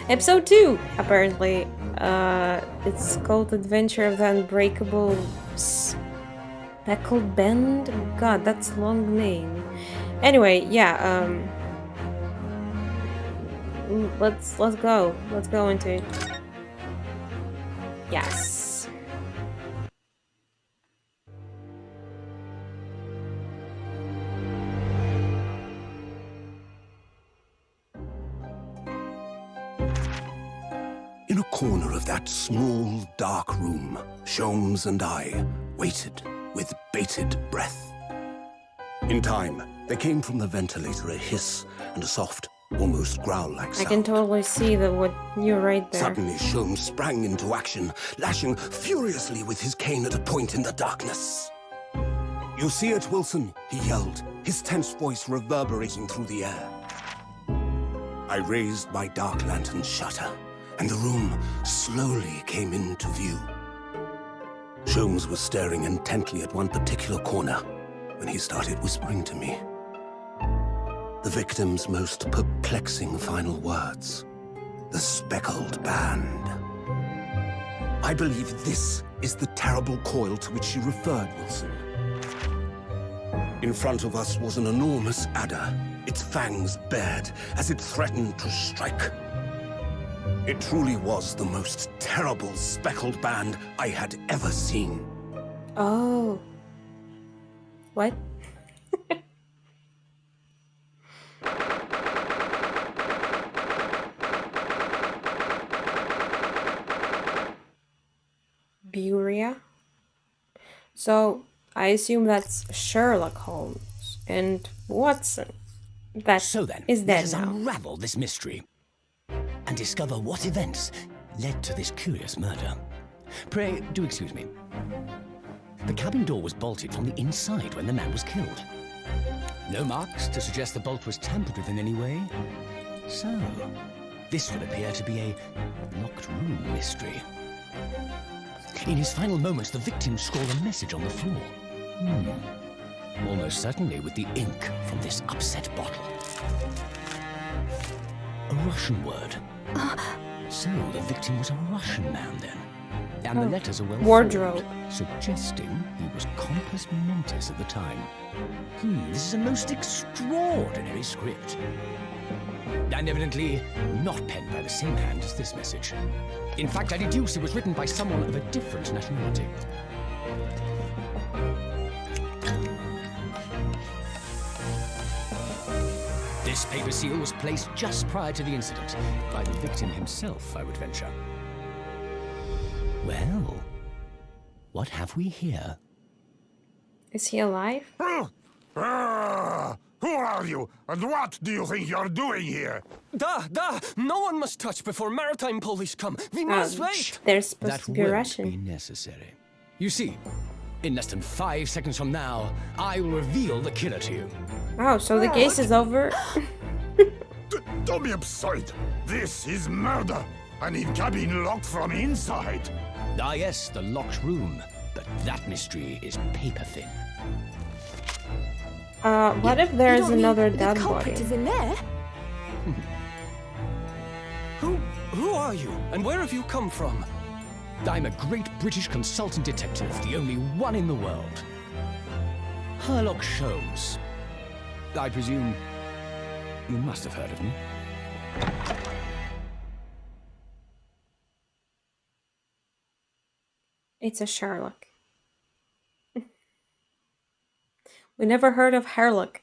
Episode 2, apparently. It's called Adventure of the Unbreakable Speckled Band? God, that's a long name. Anyway, yeah, let's go. Let's go into it. Yes. In a corner of that small, dark room, Sholmes and I waited with bated breath. In time, there came from the ventilator a hiss and a soft, almost growl-like sound. I can totally see what you're right there. Suddenly, Sholmes sprang into action, lashing furiously with his cane at a point in the darkness. "You see it, Wilson?" he yelled, his tense voice reverberating through the air. I raised my dark lantern's shutter, and the room slowly came into view. Sholmes was staring intently at one particular corner when he started whispering to me. The victim's most perplexing final words. The Speckled Band. I believe this is the terrible coil to which she referred, Wilson. In front of us was an enormous adder, its fangs bared as it threatened to strike. It truly was the most terrible speckled band I had ever seen. Oh. What? Buria? So, I assume that's Sherlock Holmes and Watson. That so then, is dead let us now. unravel this mystery and discover what events led to this curious murder. Pray, do excuse me. The cabin door was bolted from the inside when the man was killed. No marks to suggest the bolt was tampered with in any way. So, this would appear to be a locked room mystery. In his final moments, the victim scrawled a message on the floor. Almost certainly with the ink from this upset bottle. A Russian word. So the victim was a Russian man then. And the letters are well Wardrobe. formed, suggesting he was compos mentis at the time. This is a most extraordinary script. And evidently not penned by the same hand as this message. In fact, I deduce it was written by someone of a different nationality. This paper seal was placed just prior to the incident, by the victim himself, I would venture. Well, what have we here? Is he alive? Who are you, and what do you think you're doing here? No one must touch before maritime police come. We must wait. They're supposed That to be won't Russian. be necessary. You see, in less than 5 seconds from now, I will reveal the killer to you. Oh, so the case is over? Don't be absurd. This is murder. I need cabin locked from inside. Ah yes, the locked room. But that mystery is paper thin. What if there's another dead the culprit body? is in there? Who are you, and where have you come from? I'm a great British consultant detective, the only one in the world. Sherlock Holmes. I presume you must have heard of me. It's a Sherlock. We never heard of Sherlock.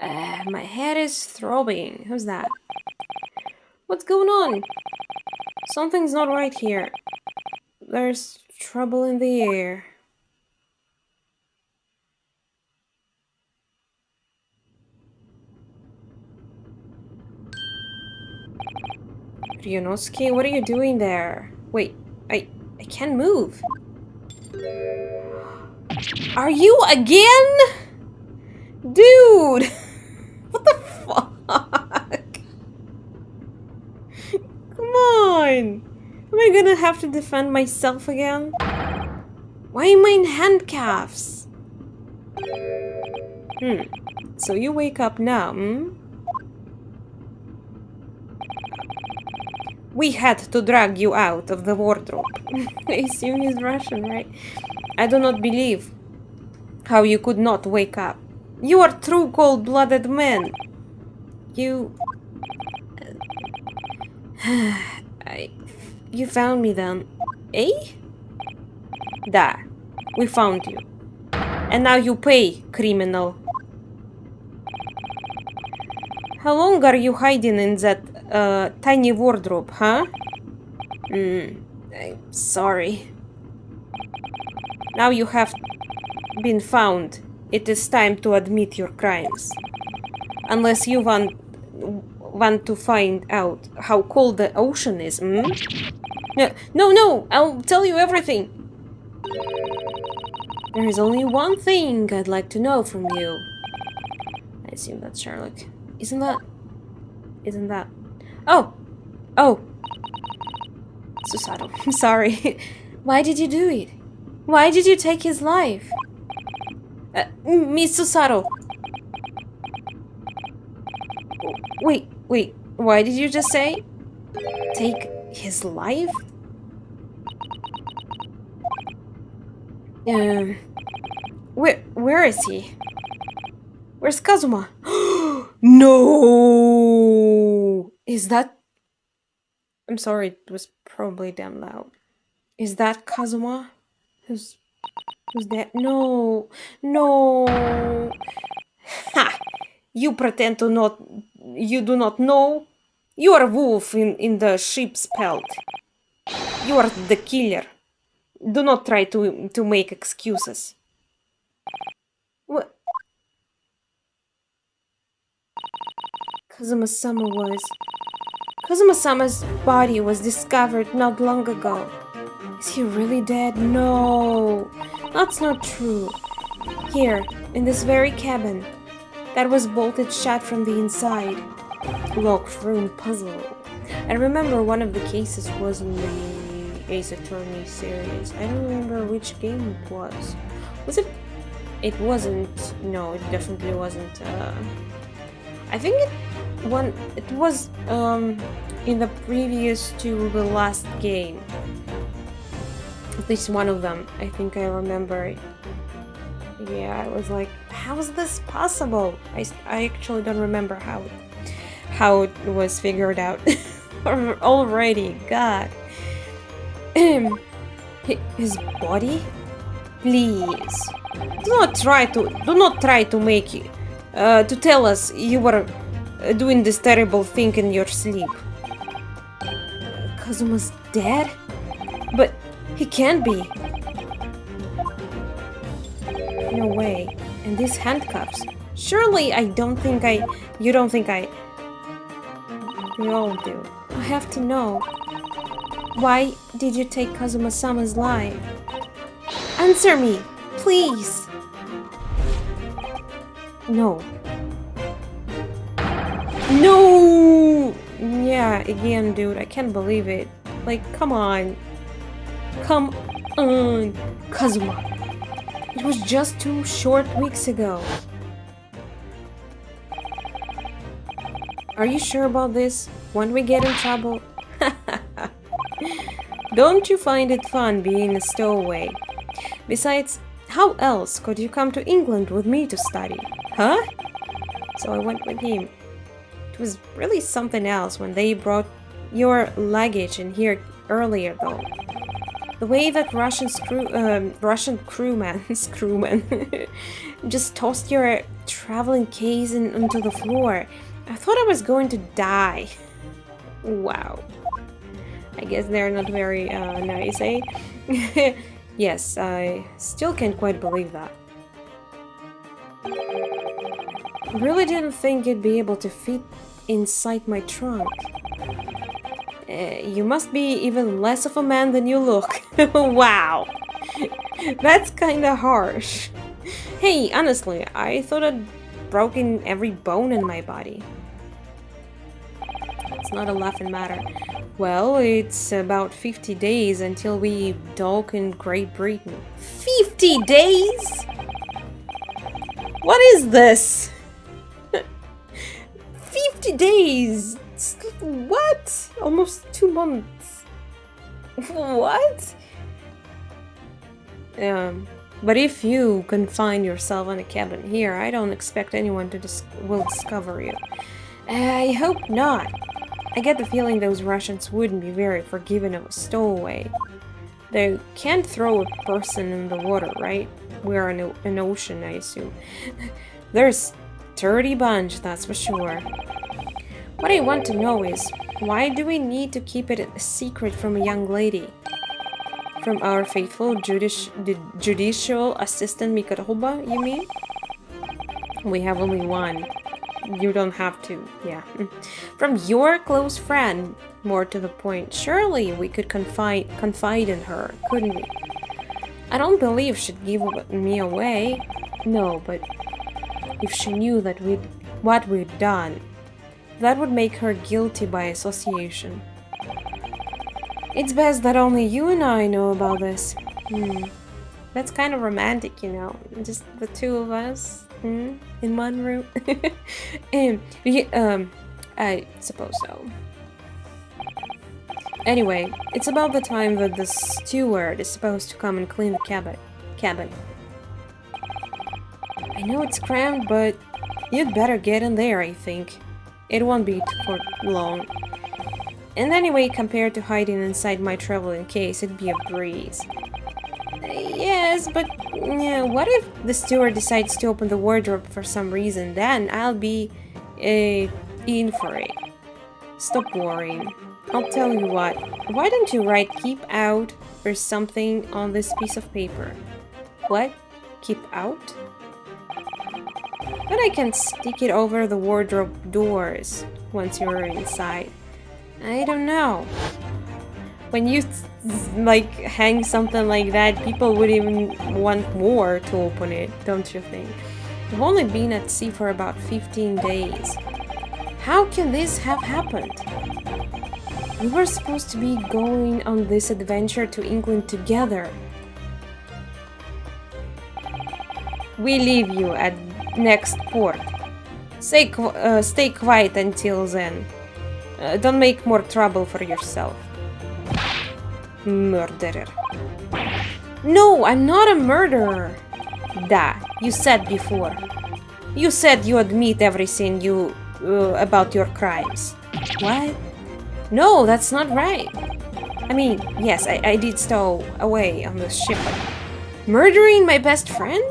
My head is throbbing. Who's that? What's going on? Something's not right here. There's trouble in the air. Ryunosuke, what are you doing there? Wait, I can't move. Are you again? Dude! What the fuck? Come on! Am I gonna have to defend myself again? Why am I in handcuffs? So you wake up now, We had to drag you out of the wardrobe. I assume he's Russian, right? I do not believe how you could not wake up. You are true cold-blooded man. You... You found me then. Eh? Da. We found you. And now you pay, criminal. How long are you hiding in that tiny wardrobe, huh? I'm sorry. Now you have been found. It is time to admit your crimes. Unless you want to find out how cold the ocean is, hmm? No, I'll tell you everything. There is only one thing I'd like to know from you. I assume that's Sherlock. Isn't that? Oh! Susato, I'm sorry. Why did you do it? Why did you take his life? Miss Susato. Wait, why did you just say? Take his life? Where is he? Where's Kazuma? No! Is that... I'm sorry, it was probably damn loud. Is that Kazuma? Who's that? No! Ha! You pretend to not... You do not know? You are a wolf in the sheep's pelt. You are the killer. Do not try to make excuses. What? Kazuma-sama's body was discovered not long ago. Is he really dead? No, that's not true. Here, in this very cabin, that was bolted shut from the inside. Locked room puzzle. I remember one of the cases was in the Ace Attorney series. I don't remember which game it was. Was it? It wasn't. No, it definitely wasn't. I think it was in the previous to the last game. At least one of them. I think I remember. Yeah, I was like, how is this possible? I actually don't remember how it was figured out already. God. His body? Please. Do not try to make you to tell us you were doing this terrible thing in your sleep. Kazuma's dead? But he can't be. No way. And these handcuffs. Surely you don't think I... We all do. I have to know. Why did you take Kazuma-sama's life? Answer me, please. No. No! Yeah, again, dude, I can't believe it. Like, come on. Come on, Kazuma. It was just 2 short weeks ago. Are you sure about this? Won't we get in trouble? Don't you find it fun being a stowaway? Besides, how else could you come to England with me to study? Huh? So I went with him. It was really something else when they brought your luggage in here earlier, though. The way that Russian crewman just tossed your traveling case onto the floor. I thought I was going to die. Wow. I guess they're not very nice, eh? Yes, I still can't quite believe that. Really didn't think you'd be able to fit inside my trunk. You must be even less of a man than you look. Wow. That's kinda harsh. Hey, honestly, I thought I'd broken every bone in my body. It's not a laughing matter. Well, it's about 50 days until we dock in Great Britain. 50 days? What is this? 50 days? What? Almost 2 months. What? But if you confine yourself in a cabin here, I don't expect anyone to will discover you. I hope not. I get the feeling those Russians wouldn't be very forgiving of a stowaway. They can't throw a person in the water, right? We're in an ocean, I assume. There's 30 bunch, that's for sure. What I want to know is, why do we need to keep it a secret from a young lady? From our faithful judicial assistant Mikroba, you mean? We have only one. You don't have to, yeah. From your close friend, more to the point. Surely we could confide in her, couldn't we? I don't believe she'd give me away. No, but if she knew that what we'd done, that would make her guilty by association. It's best that only you and I know about this. That's kind of romantic, you know. Just the two of us in one room. I suppose so. Anyway, it's about the time that the steward is supposed to come and clean the cabin. I know it's cramped, but you'd better get in there, I think. It won't be for long. And anyway, compared to hiding inside my traveling case, it'd be a breeze. Yes, but what if the steward decides to open the wardrobe for some reason? Then I'll be in for it. Stop worrying. I'll tell you what. Why don't you write "keep out" or something on this piece of paper? What? Keep out? But I can stick it over the wardrobe doors once you're inside. I don't know. When you like hang something like that, people would even want more to open it, don't you think? I've only been at sea for about 15 days. How can this have happened? We were supposed to be going on this adventure to England together. We leave you at next port. Stay quiet until then. Don't make more trouble for yourself. Murderer. No, I'm not a murderer. Da, you said before. You said you admit everything you about your crimes. What? No, that's not right. I mean, yes, I did stow away on the ship, but murdering my best friend?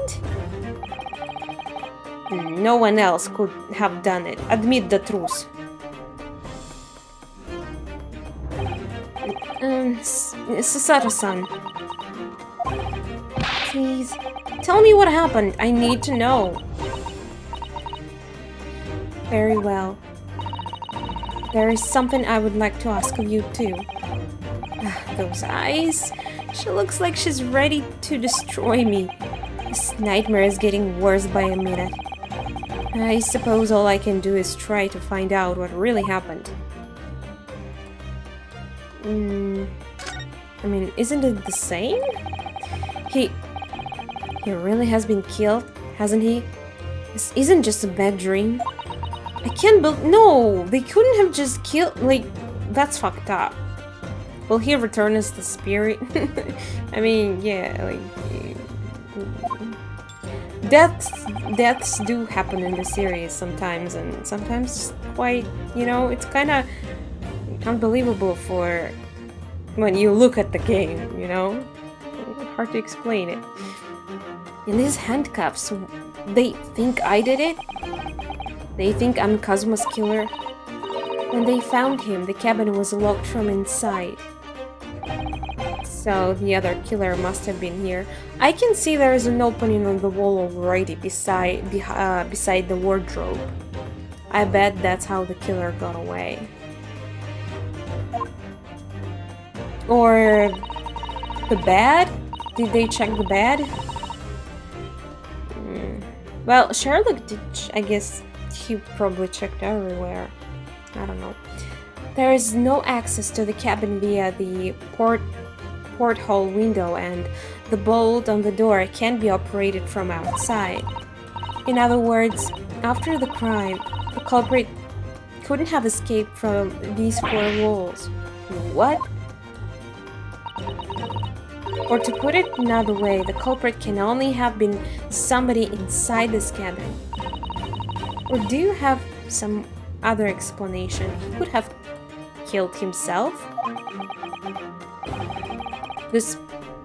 No one else could have done it. Admit the truth. Susato-san. Please, tell me what happened. I need to know. Very well. There is something I would like to ask of you too. Those eyes. She looks like she's ready to destroy me. This nightmare is getting worse by a minute. I suppose all I can do is try to find out what really happened. I mean, isn't it the same? He really has been killed, hasn't he? This isn't just a bad dream. I can't believe— no, they couldn't have just killed— like, that's fucked up. Will he return as the spirit? I mean, yeah, like... Deaths do happen in the series sometimes, and sometimes quite, you know, it's kind of unbelievable for when you look at the game, you know? Hard to explain it. In these handcuffs, they think I did it? They think I'm Cosmo's killer? When they found him, the cabin was locked from inside. So the other killer must have been here. I can see there is an opening on the wall already beside the wardrobe. I bet that's how the killer got away. Or the bed? Did they check the bed? Well, Sherlock did. I guess he probably checked everywhere. I don't know. There is no access to the cabin via the porthole window, and the bolt on the door can't be operated from outside. In other words, after the crime, the culprit couldn't have escaped from these four walls. What? Or to put it another way, the culprit can only have been somebody inside this cabin. Or do you have some other explanation? He could have killed himself? This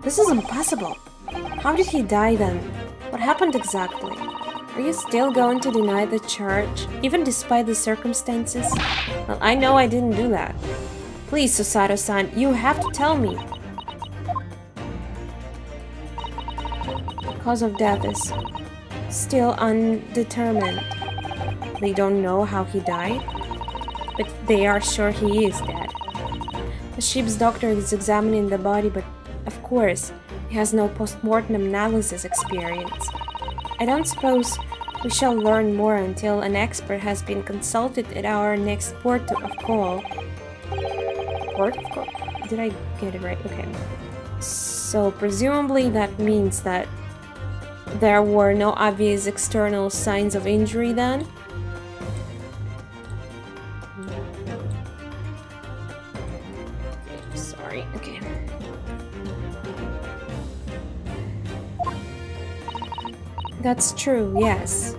is impossible. How did he die then? What happened exactly? Are you still going to deny the charge, even despite the circumstances? Well, I know I didn't do that. Please, Susato-san, you have to tell me. The cause of death is still undetermined. They don't know how he died, but they are sure he is dead. The ship's doctor is examining the body, but of course, he has no post-mortem analysis experience. I don't suppose we shall learn more until an expert has been consulted at our next port of call. Port of call? Did I get it right? Okay. So presumably that means that there were no obvious external signs of injury then? Sorry, okay. That's true, yes.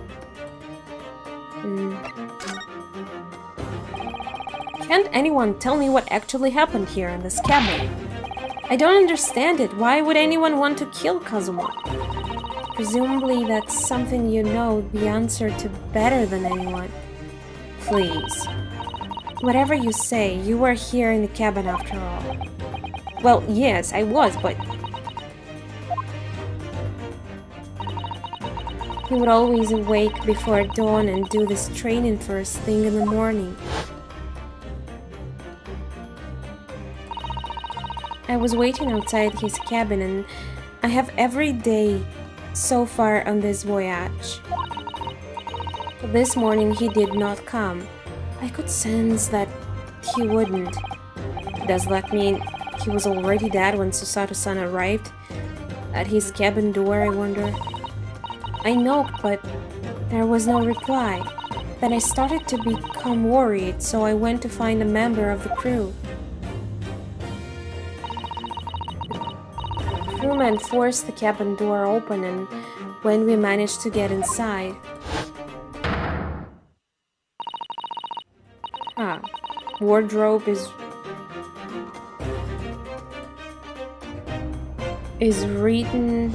Can't anyone tell me what actually happened here in this cabin? I don't understand it. Why would anyone want to kill Kazuma? Presumably that's something you know the answer to better than anyone. Please. Whatever you say, you were here in the cabin after all. Well, yes, I was, but... He would always awake before dawn and do this training first thing in the morning. I was waiting outside his cabin and I have every day so far on this voyage. But this morning he did not come. I could sense that he wouldn't. Does that mean he was already dead when Susato-san arrived at his cabin door, I wonder? I knocked, but there was no reply. Then I started to become worried, so I went to find a member of the crew. The crewman forced the cabin door open, and when we managed to get inside... wardrobe is written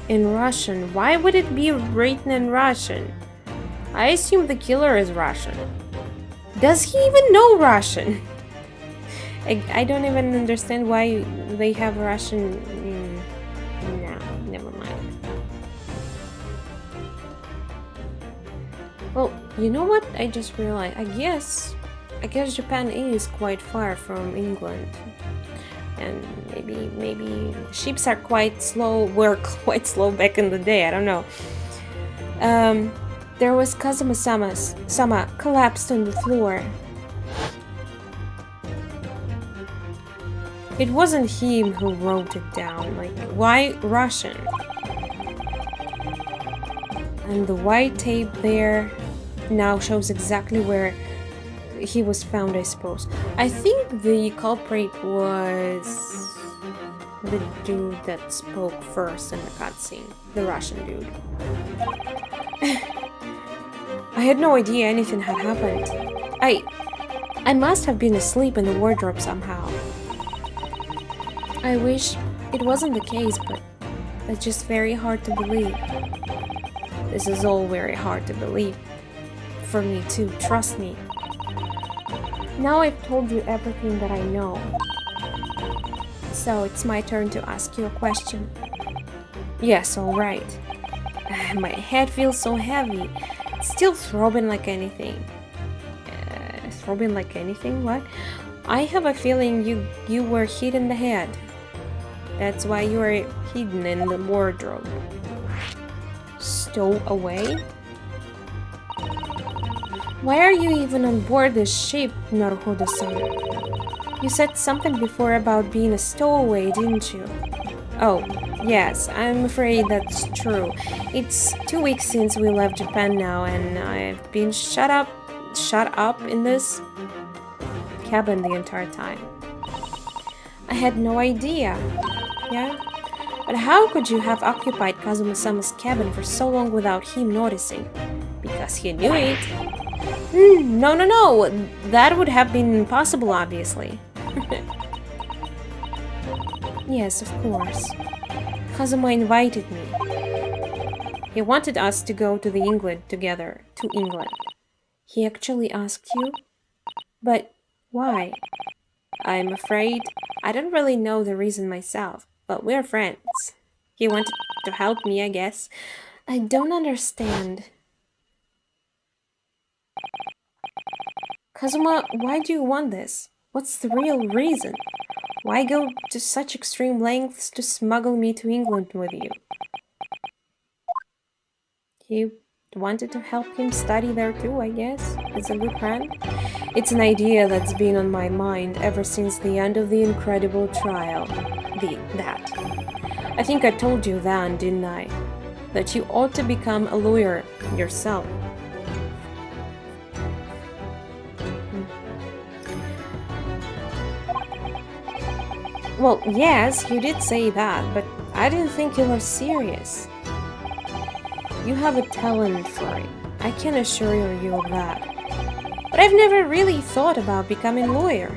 in Russian. Why would it be written in Russian? I assume the killer is Russian. Does he even know Russian? I don't even understand why they have Russian... No, never mind. Well, you know what? I just realized. I guess Japan is quite far from England. And maybe ships are quite slow, were quite slow back in the day, I don't know. There was Kazuma-sama collapsed on the floor. It wasn't him who wrote it down, like, why Russian? And the white tape there now shows exactly where he was found, I suppose. I think the culprit was the dude that spoke first in the cutscene, the Russian dude. I had no idea anything had happened. I must have been asleep in the wardrobe somehow. I wish it wasn't the case, but it's just very hard to believe. This is all very hard to believe. For me too, trust me. Now I've told you everything that I know. So it's my turn to ask you a question. Yes, alright. My head feels so heavy. It's still throbbing like anything. Throbbing like anything? What? I have a feeling you were hit in the head. That's why you are hidden in the wardrobe. Stow away? Why are you even on board this ship, Naruhodo-san? You said something before about being a stowaway, didn't you? Oh, yes, I'm afraid that's true. It's 2 weeks since we left Japan now, and I've been shut shut up in this cabin the entire time. I had no idea. Yeah? But how could you have occupied Kazuma-sama's cabin for so long without him noticing? Because he knew it. No, no, no! That would have been impossible, obviously. Yes, of course. Kazuma invited me. He wanted us to go to England together. To England. He actually asked you? But why? I'm afraid I don't really know the reason myself, but we're friends. He wanted to help me, I guess. I don't understand. Kazuma, why do you want this? What's the real reason? Why go to such extreme lengths to smuggle me to England with you? He wanted to help him study there too, I guess. It's a good plan. It's an idea that's been on my mind ever since the end of the incredible trial. That. I think I told you then, didn't I? That you ought to become a lawyer yourself. Well, yes, you did say that, but I didn't think you were serious. You have a talent for it. I can assure you of that. But I've never really thought about becoming a lawyer.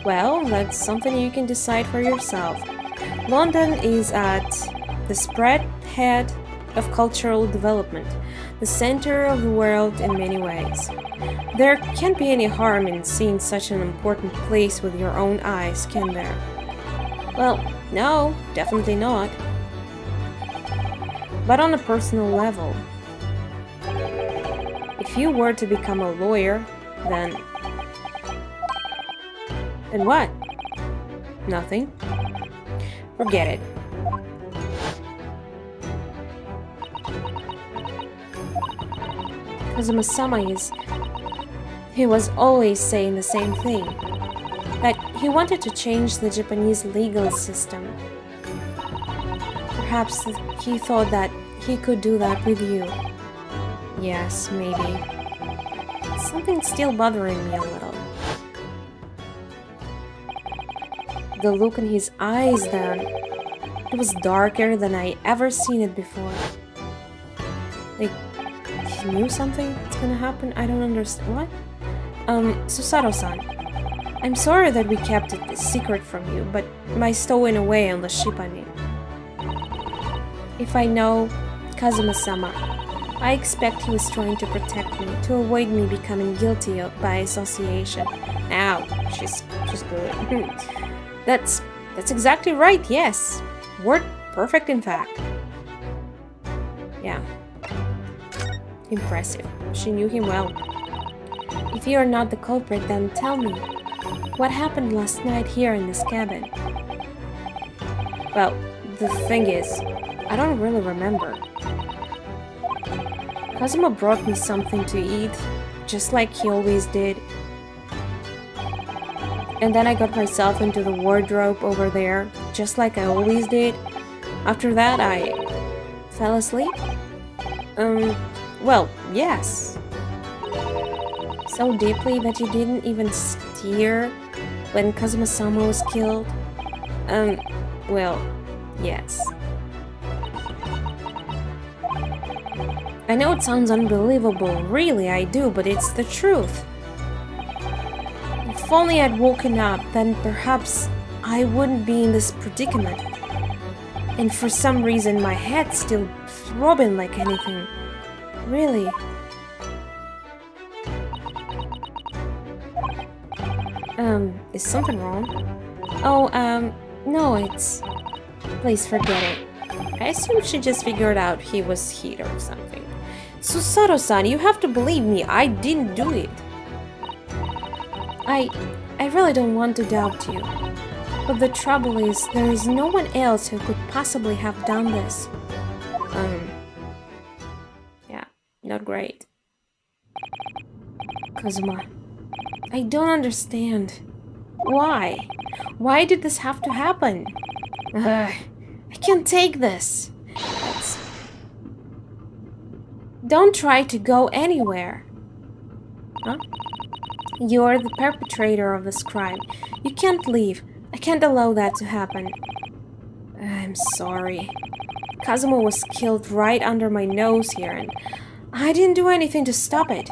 Well, that's something you can decide for yourself. London is at the spread head of cultural development, the center of the world in many ways. There can't be any harm in seeing such an important place with your own eyes, can there? Well, no, definitely not. But on a personal level, if you were to become a lawyer, then what? Nothing. Forget it. Kazuma-sama he was always saying the same thing, that he wanted to change the Japanese legal system. Perhaps he thought that he could do that with you. Yes, maybe. Something's still bothering me a little. The look in his eyes then, it was darker than I ever seen it before. Like, he knew something that's gonna happen? I don't understand. What? Susato-san, I'm sorry that we kept it a secret from you, but my stowing away on the ship, I mean. If I know Kazuma-sama, I expect he was trying to protect me, to avoid me becoming guilty by association. Ow, she's good. That's exactly right, yes. Word perfect, in fact. Yeah. Impressive. She knew him well. If you are not the culprit, then tell me, what happened last night here in this cabin? Well, the thing is, I don't really remember. Kazuma brought me something to eat, just like he always did. And then I got myself into the wardrobe over there, just like I always did. After that, I fell asleep. Well, yes. So deeply that you didn't even stir when Kazuma-sama was killed. Well, yes. I know it sounds unbelievable, really I do, but it's the truth. If only I'd woken up, then perhaps I wouldn't be in this predicament. And for some reason my head's still throbbing like anything. Really. Is something wrong? Oh, no, it's... Please forget it. I assume she just figured out he was heat or something. Susato-san, you have to believe me, I didn't do it. I really don't want to doubt you. But the trouble is, there is no one else who could possibly have done this. Yeah, not great. Kazuma, I don't understand. Why? Why did this have to happen? I can't take this. Don't try to go anywhere. Huh? You're the perpetrator of this crime. You can't leave. I can't allow that to happen. I'm sorry. Kazuma was killed right under my nose here, and I didn't do anything to stop it.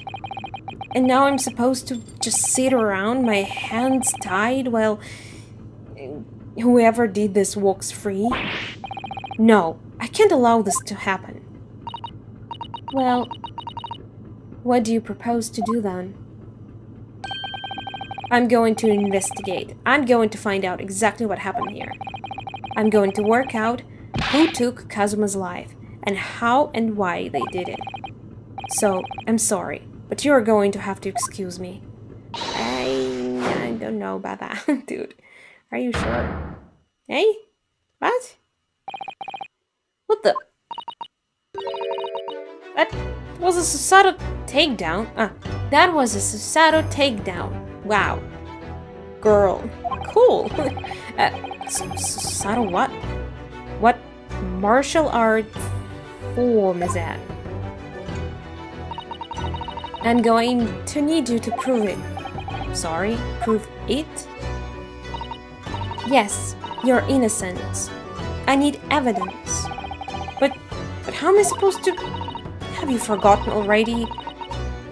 And now I'm supposed to just sit around, my hands tied, while whoever did this walks free? No, I can't allow this to happen. Well, what do you propose to do then? I'm going to investigate. I'm going to find out exactly what happened here. I'm going to work out who took Kazuma's life and how and why they did it. So, I'm sorry, but you're going to have to excuse me. I don't know about that, dude. Are you sure? Hey? What? What the? That was a Susato takedown? That was a Susato takedown. Wow. Girl. Cool. Susato what? What martial art form is that? I'm going to need you to prove it. Sorry, prove it? Yes, you're innocent. I need evidence. But how am I supposed to... Have you forgotten already?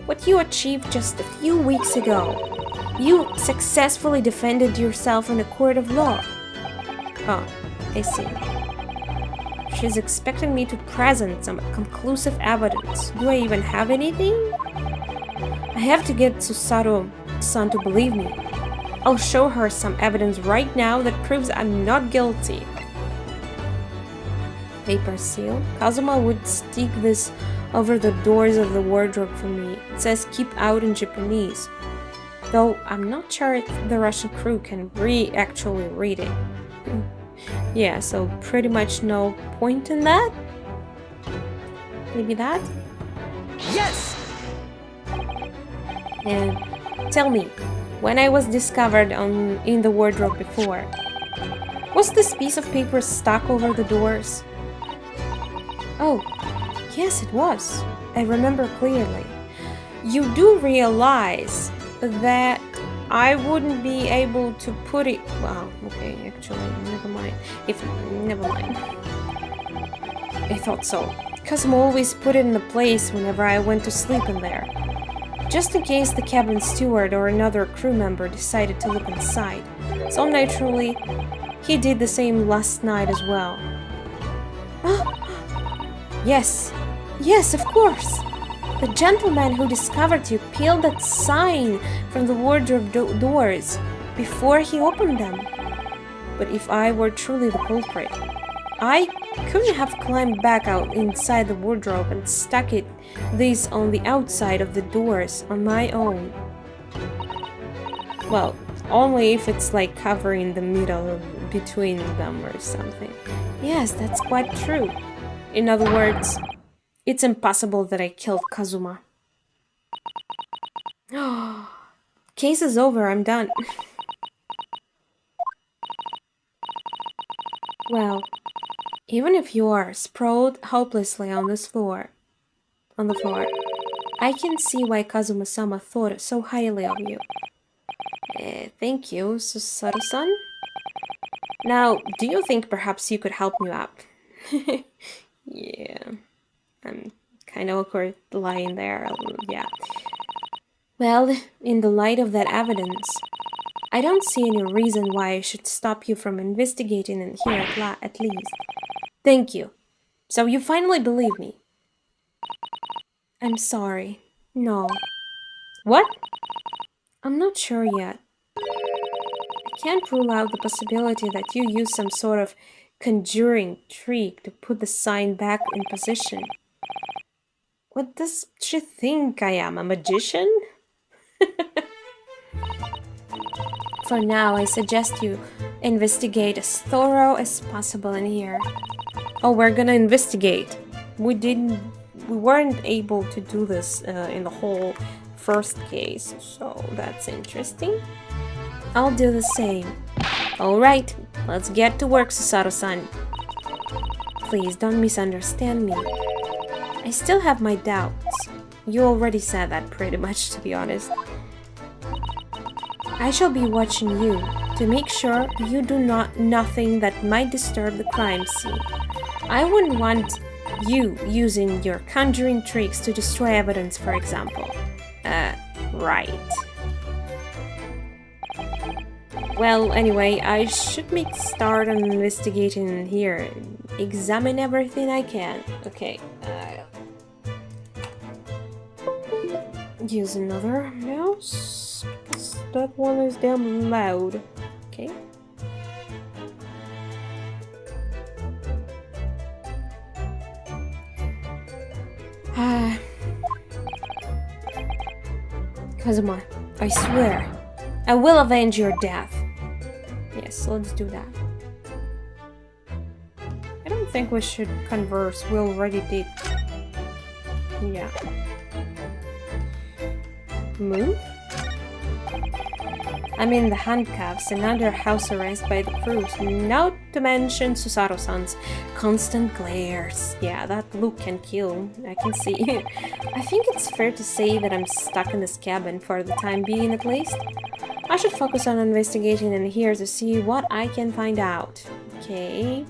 What you achieved just a few weeks ago. You successfully defended yourself in a court of law. Oh, I see. She's expecting me to present some conclusive evidence. Do I even have anything? I have to get Susato-san to believe me. I'll show her some evidence right now that proves I'm not guilty. Paper seal. Kazuma would stick this over the doors of the wardrobe for me. It says keep out in Japanese. Though I'm not sure if the Russian crew can actually read it. Yeah, so pretty much no point in that? Maybe that? Yes! And tell me, when I was discovered in the wardrobe before, was this piece of paper stuck over the doors? Oh, yes it was. I remember clearly. You do realize that I wouldn't be able to put it... Well, okay, actually, never mind. Never mind. I thought so. Kazuma always put it in a place whenever I went to sleep in there. Just in case the cabin steward or another crew member decided to look inside. So naturally, he did the same last night as well. Yes, yes, of course. The gentleman who discovered you peeled that sign from the wardrobe doors before he opened them. But if I were truly the culprit, I couldn't have climbed back out inside the wardrobe and stuck these on the outside of the doors on my own. Well, only if it's like covering the middle between them or something. Yes, that's quite true. In other words, it's impossible that I killed Kazuma. Case is over, I'm done. Well, even if you are sprawled helplessly on the floor, I can see why Kazuma-sama thought so highly of you. Thank you, Susato-san. Now, do you think perhaps you could help me out? Yeah, I'm kind of awkward lying there, yeah. Well, in the light of that evidence, I don't see any reason why I should stop you from investigating in here at least. Thank you. So you finally believe me? I'm sorry. No. What? I'm not sure yet. I can't rule out the possibility that you used some sort of conjuring trick to put the sign back in position. What does she think I am, a magician? For now, I suggest you investigate as thorough as possible in here. Oh, we're gonna investigate. We weren't able to do this in the whole first case, so that's interesting. I'll do the same. Alright, let's get to work, Susato-san. Please don't misunderstand me. I still have my doubts. You already said that pretty much, to be honest. I shall be watching you to make sure you do nothing that might disturb the crime scene. I wouldn't want you using your conjuring tricks to destroy evidence, for example. Right. Well, anyway, I should make start on investigating here. Examine everything I can. Okay. Use another mouse. That one is damn loud. Okay. Kazuma, I swear, I will avenge your death. Yes, let's do that. I don't think we should converse. We already did. Yeah. Move? I'm in the handcuffs and under house arrest by the crews, not to mention Susaru-san's constant glares. Yeah, that look can kill, I can see. I think it's fair to say that I'm stuck in this cabin for the time being at least. I should focus on investigating in here to see what I can find out. Okay.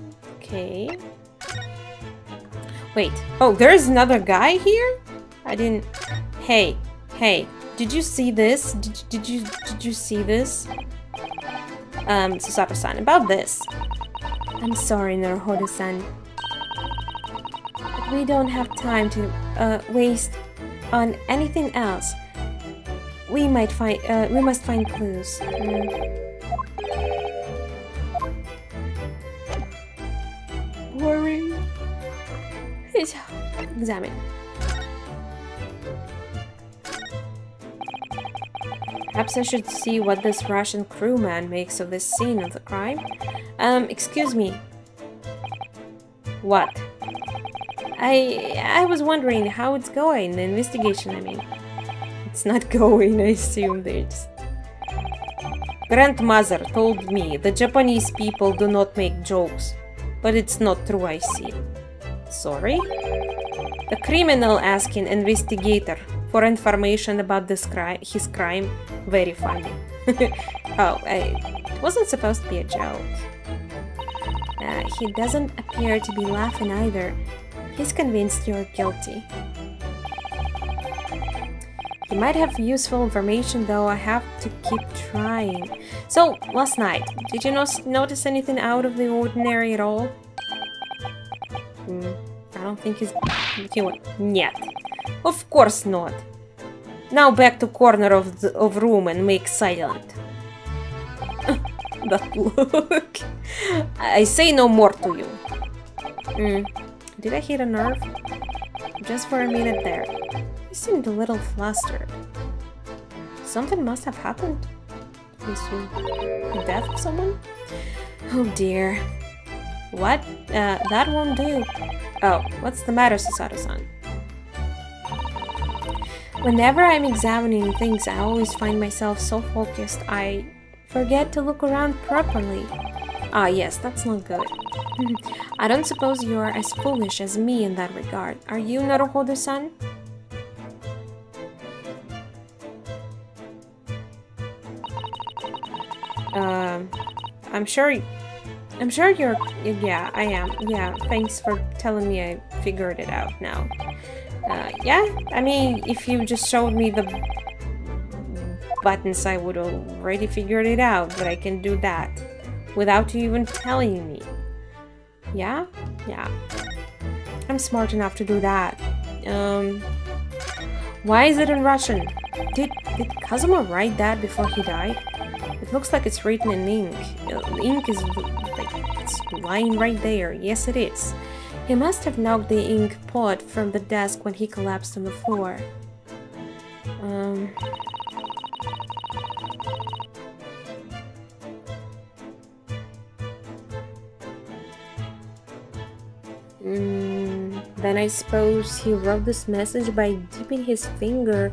Wait, oh, there's another guy here? I didn't... Hey, did you see this? Did you see this? Susaru-san, about this. I'm sorry, Naruhodo-san. But we don't have time to waste on anything else. We must find clues. Boring. Please examine. Perhaps I should see what this Russian crewman makes of this scene of the crime. Excuse me. What? I was wondering how it's going, the investigation, I mean. It's not going, I assume they just... Grandmother told me the Japanese people do not make jokes. But it's not true, I see. Sorry? The criminal asking investigator for information about his crime. Very funny. Oh, it wasn't supposed to be a joke. He doesn't appear to be laughing either. He's convinced you're guilty. He might have useful information, though I have to keep trying. So, last night, did you notice anything out of the ordinary at all? I don't think he went yet. Of course not. Now back to corner of room and make silent. That look. I say no more to you. Did I hit a nerve? Just for a minute there. You seemed a little flustered. Something must have happened. Is the death of someone? Oh dear. What? That won't do. Oh, what's the matter, Susaru-san? Whenever I'm examining things, I always find myself so focused I forget to look around properly. Ah, yes, that's not good. I don't suppose you're as foolish as me in that regard. Are you, Naruhodo-san? I'm sure you're... Yeah, I am. Yeah, thanks for telling me I figured it out now. Yeah, I mean, if you just showed me the buttons, I would already figured it out, but I can do that without you even telling me. Yeah? Yeah. I'm smart enough to do that. Why is it in Russian? Did Kazuma write that before he died? It looks like it's written in ink. The ink is like it's lying right there. Yes, it is. He must have knocked the ink pot from the desk when he collapsed on the floor. Then I suppose he wrote this message by dipping his finger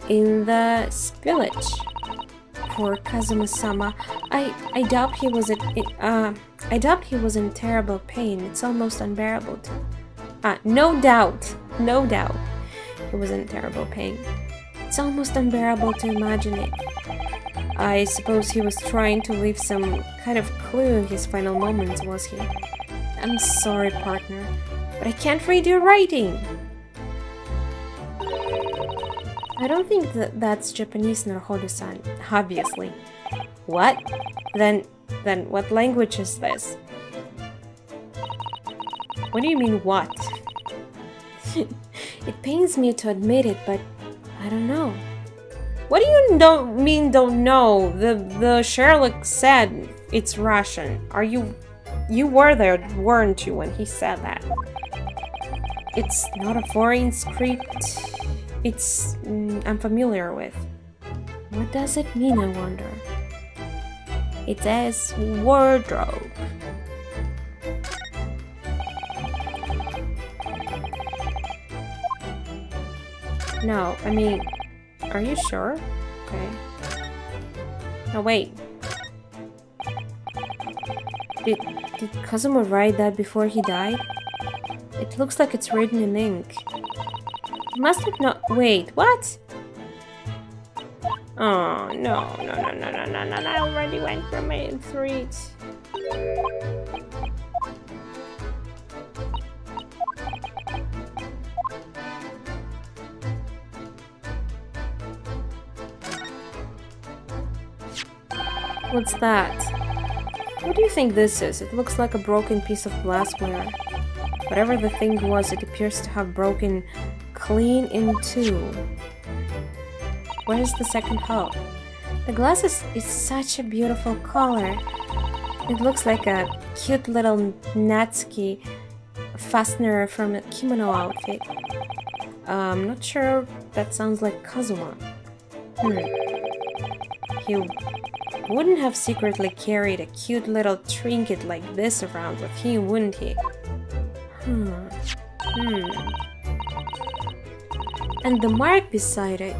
in the spillage. Poor Kazuma-sama. I doubt he was in terrible pain. It's almost unbearable to... No doubt. He was in terrible pain. It's almost unbearable to imagine it. I suppose he was trying to leave some kind of clue in his final moments, was he? I'm sorry, partner, but I can't read your writing. I don't think that's Japanese nor Hodo-san, obviously. What? Then what language is this? What do you mean, what? It pains me to admit it, but I don't know. What do you don't know? The Sherlock said it's Russian. You were there, weren't you, when he said that? It's not a foreign script. I'm familiar with. What does it mean, I wonder? It says wardrobe. No, I mean, are you sure? Okay. No, wait. Did Kazuma write that before he died? It looks like it's written in ink. He must have not. Wait, what? Oh, no. I already went for my treat. What's that? What do you think this is? It looks like a broken piece of glassware. Whatever the thing was, it appears to have broken clean in two. Where's the second hole? The glass is such a beautiful color. It looks like a cute little Natsuki fastener from a kimono outfit. I'm not sure that sounds like Kazuma. He wouldn't have secretly carried a cute little trinket like this around with him, wouldn't he? And the mark beside it.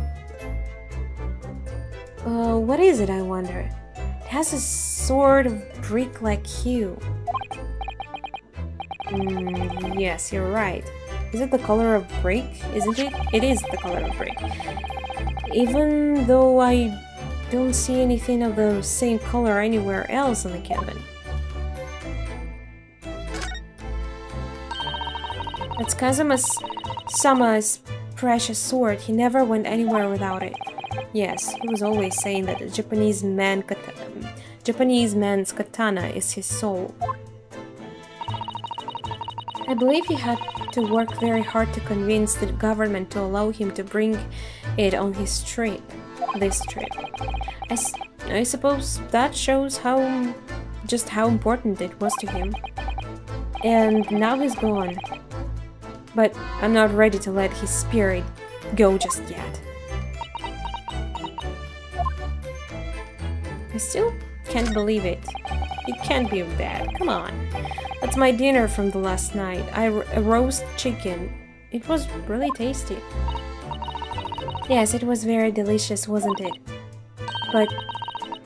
What is it, I wonder? It has a sort of brick-like hue. Yes, you're right. Is it the color of brick? Isn't it? It is the color of brick. Even though I don't see anything of the same color anywhere else in the cabin. That's Kazuma-sama's precious sword. He never went anywhere without it. Yes, he was always saying that the Japanese man's katana is his soul. I believe he had to work very hard to convince the government to allow him to bring it on this trip. I suppose that shows just how important it was to him. And now he's gone. But I'm not ready to let his spirit go just yet. I still can't believe it. It can't be bad. Come on. That's my dinner from the last night. A roast chicken. It was really tasty. Yes, it was very delicious, wasn't it? But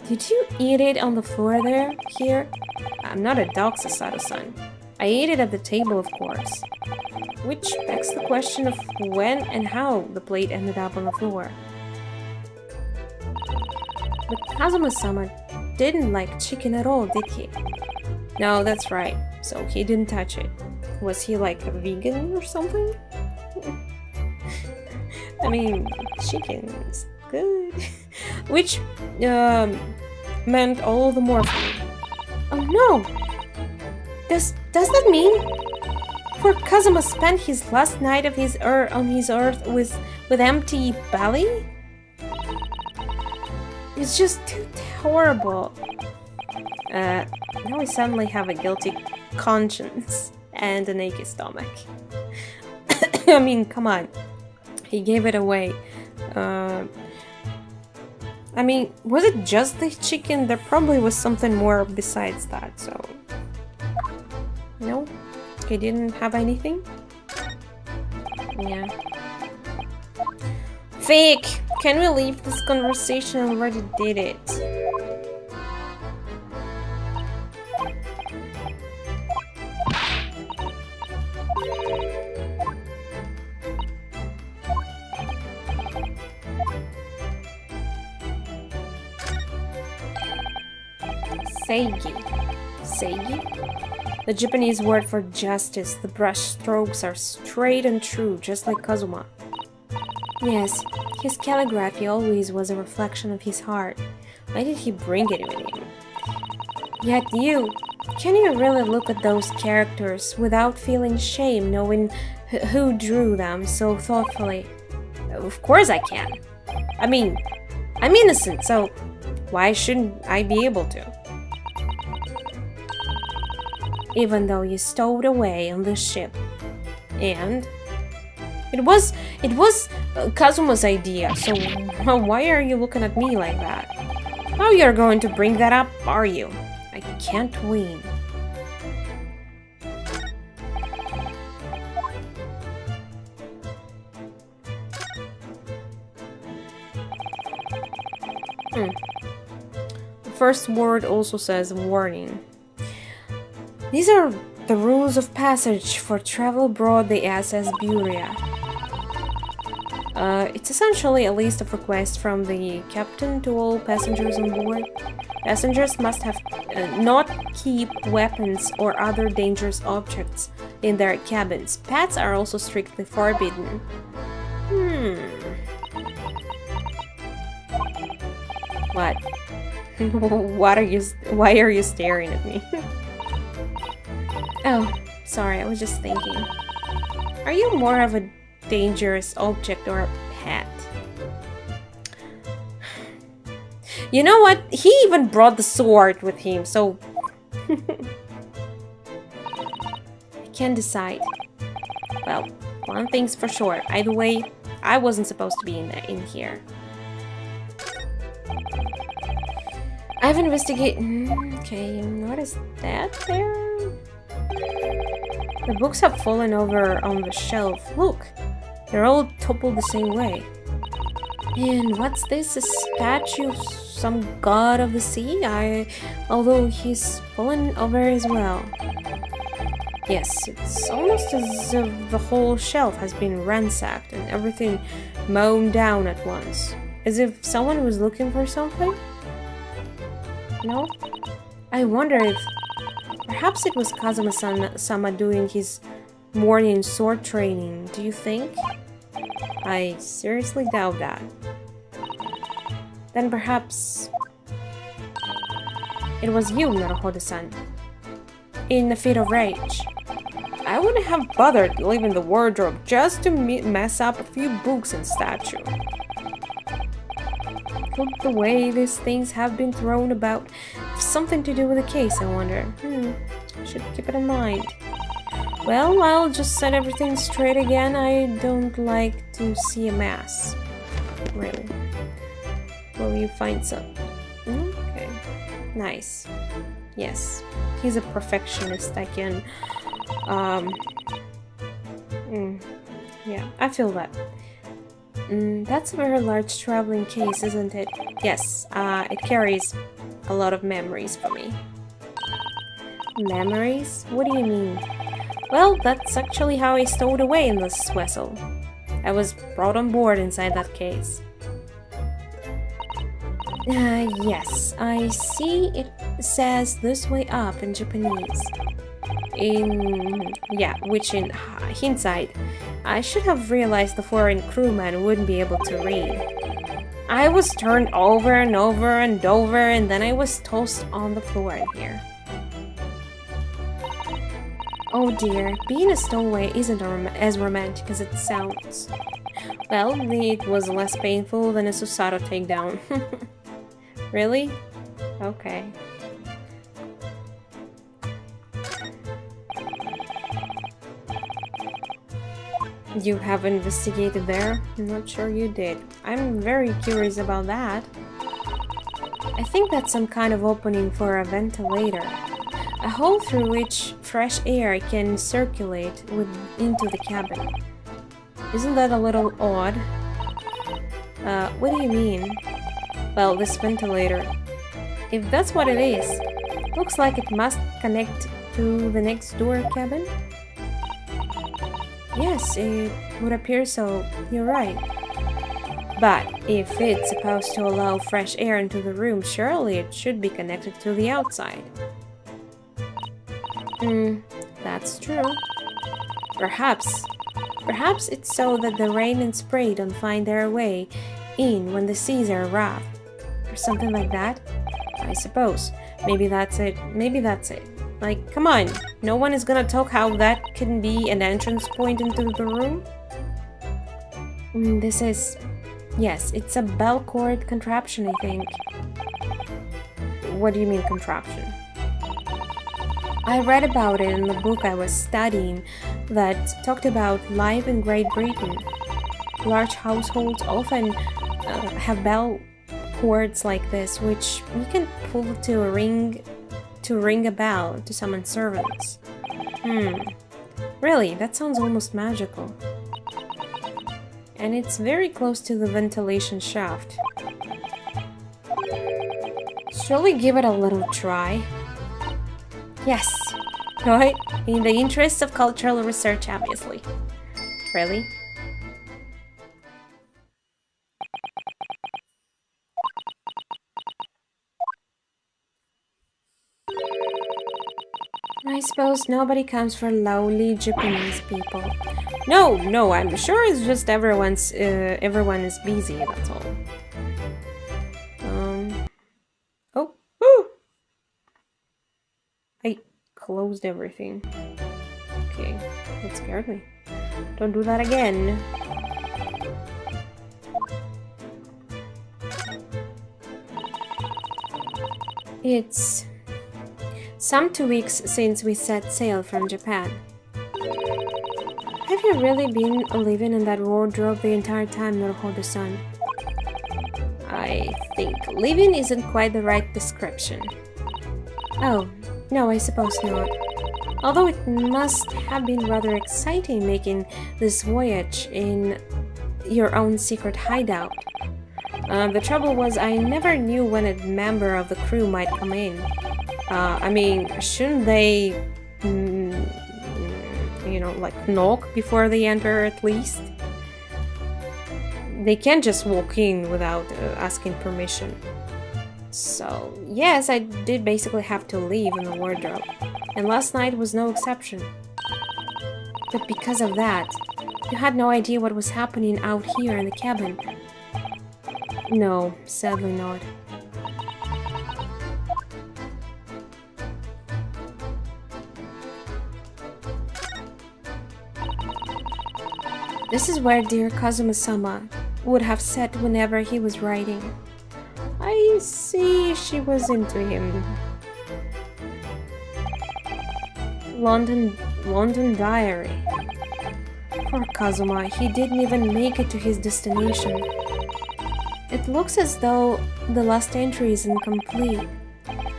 did you eat it on the floor here? I'm not a dog, Sasato-san. I ate it at the table, of course. Which begs the question of when and how the plate ended up on the floor. But Kazuma-sama didn't like chicken at all, did he? No, that's right. So he didn't touch it. Was he like a vegan or something? I mean, chicken's good. Which meant all the more for me. Oh no! Does that mean for Kazuma spent his last night of his on his earth with empty belly? It's just too horrible. Now I suddenly have a guilty conscience and an achy stomach. I mean, come on. He gave it away. I mean, was it just the chicken? There probably was something more besides that, so... No? He didn't have anything? Yeah. Fake! Can we leave this conversation? I already did it. Seigi. Seigi? The Japanese word for justice. The brush strokes are straight and true, just like Kazuma. Yes, his calligraphy always was a reflection of his heart. Why did he bring it with him? Yet can you really look at those characters without feeling shame, knowing who drew them so thoughtfully? Of course I can. I mean, I'm innocent, so why shouldn't I be able to? Even though you stowed away on the ship. And it was Kazuma's idea, so why are you looking at me like that? How you're going to bring that up, are you? I can't win. The first word also says warning. These are the rules of passage for travel aboard the SS Buria. It's essentially a list of requests from the captain to all passengers on board. Passengers must have not keep weapons or other dangerous objects in their cabins. Pets are also strictly forbidden. What? Why are you staring at me? Oh, sorry, I was just thinking. Are you more of a dangerous object or a pet? You know what? He even brought the sword with him, so I can't decide. Well, one thing's for sure. Either way, I wasn't supposed to be in here. I've investigated. Okay, what is that there? The books have fallen over on the shelf. Look, they're all toppled the same way. And what's this? A statue of some god of the sea? Although he's fallen over as well. Yes, it's almost as if the whole shelf has been ransacked and everything mown down at once. As if someone was looking for something? No? I wonder if perhaps it was Kazuma-sama doing his morning sword training, do you think? I seriously doubt that. Then perhaps it was you, Naruhodo-san. In a fit of rage. I wouldn't have bothered leaving the wardrobe just to mess up a few books and statue. Could the way these things have been thrown about have something to do with the case, I wonder? I should keep it in mind. Well, I'll just set everything straight again. I don't like to see a mess. Really. Will you find some? Okay. Nice. Yes. He's a perfectionist. I can... yeah, I feel that. That's a very large traveling case, isn't it? Yes, it carries a lot of memories for me. Memories? What do you mean? Well, that's actually how I stowed away in this vessel. I was brought on board inside that case. Yes, I see it says this way up in Japanese. Which in hindsight, I should have realized the foreign crewman wouldn't be able to read. I was turned over and over and over, and then I was tossed on the floor in here. Oh dear, being a stowaway isn't as romantic as it sounds. Well, it was less painful than a Susato takedown. Really? Okay. You have investigated there? I'm not sure you did. I'm very curious about that. I think that's some kind of opening for a ventilator. A hole through which fresh air can circulate into the cabin. Isn't that a little odd? What do you mean? Well, this ventilator. If that's what it is, looks like it must connect to the next door cabin. Yes, it would appear so. You're right. But if it's supposed to allow fresh air into the room, surely it should be connected to the outside. That's true. Perhaps it's so that the rain and spray don't find their way in when the seas are rough. Or something like that. I suppose. Maybe that's it. Like, come on. No one is gonna talk how that can be an entrance point into the room? This is... Yes, it's a bell cord contraption, I think. What do you mean contraption? I read about it in the book I was studying that talked about life in Great Britain. Large households often have bell cords like this, which you can pull to ring a bell to summon servants. Really, that sounds almost magical. And it's very close to the ventilation shaft. Shall we give it a little try? Yes, right? In the interests of cultural research, obviously. Really? I suppose nobody comes for lowly Japanese people. No, I'm sure it's just everyone is busy, that's all. Oh, woo! I closed everything. Okay, that scared me. Don't do that again. It's some 2 weeks since we set sail from Japan. Have you really been living in that wardrobe the entire time, Naruhodo-san? I think living isn't quite the right description. Oh, no, I suppose not. Although it must have been rather exciting making this voyage in your own secret hideout. The trouble was I never knew when a member of the crew might come in. I mean, shouldn't they, you know, like knock before they enter at least? They can't just walk in without asking permission. So, yes, I did basically have to leave in the wardrobe. And last night was no exception. But because of that, you had no idea what was happening out here in the cabin. No, sadly not. This is where dear Kazuma-sama would have sat whenever he was writing. I see she was into him. London Diary. Poor Kazuma, he didn't even make it to his destination. It looks as though the last entry is incomplete.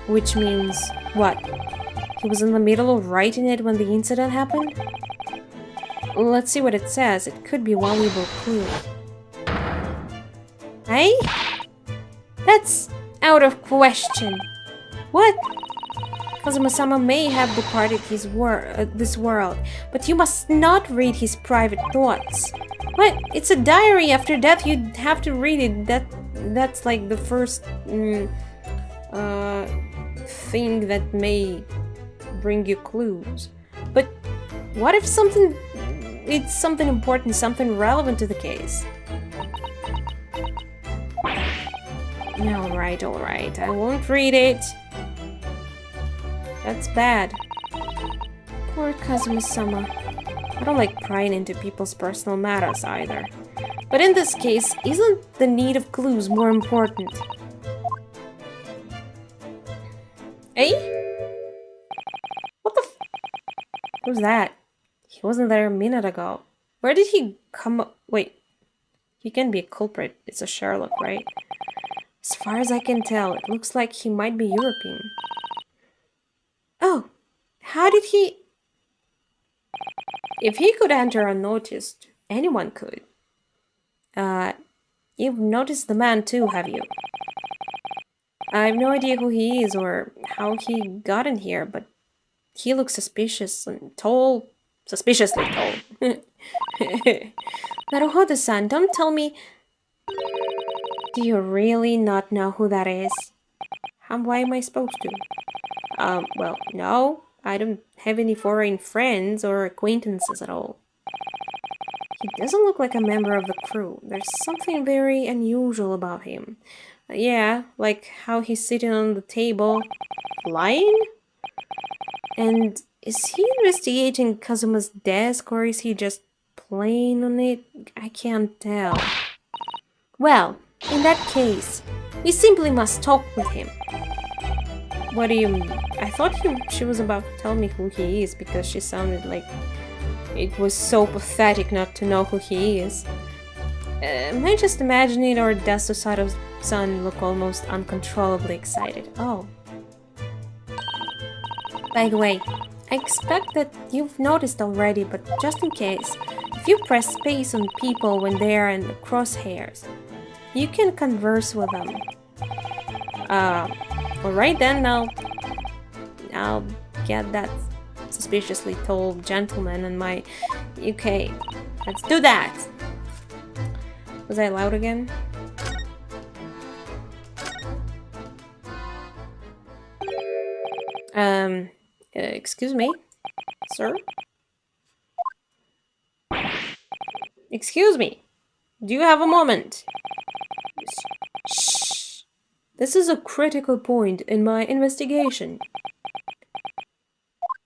Which means, what? He was in the middle of writing it when the incident happened? Let's see what it says. It could be a valuable clue. Hey? That's out of question. What? Kazuma-sama may have departed this world, but you must not read his private thoughts. What? It's a diary. After death, you'd have to read it. That's like the first thing that may bring you clues. But what if it's something important, something relevant to the case? Alright, I won't read it. That's bad. Poor Kazuma-sama. I don't like prying into people's personal matters either. But in this case, isn't the need of clues more important? Eh? What the f- Who's that? He wasn't there a minute ago. Where did he come up? Wait. He can be a culprit. It's a Sherlock, right? As far as I can tell, it looks like he might be European. Oh, how did he... If he could enter unnoticed, anyone could. You've noticed the man too, have you? I have no idea who he is or how he got in here, but he looks suspicious and tall. Suspiciously tall. Naruhodo-san, don't tell me... Do you really not know who that is? Why am I supposed to? Well, no. I don't have any foreign friends or acquaintances at all. He doesn't look like a member of the crew. There's something very unusual about him. Yeah, like how he's sitting on the table, lying? And is he investigating Kazuma's desk or is he just playing on it? I can't tell. Well, in that case, we simply must talk with him. What do you mean? I thought she was about to tell me who he is because she sounded like it was so pathetic not to know who he is. Am I just imagining it, or does Susato's son look almost uncontrollably excited? Oh. By the way, I expect that you've noticed already, but just in case, if you press space on people when they are in the crosshairs, you can converse with them. Alright then, I'll get that suspiciously tall gentleman in my... Okay, let's do that! Was I loud again? Excuse me, sir? Excuse me, do you have a moment? Shh! This is a critical point in my investigation.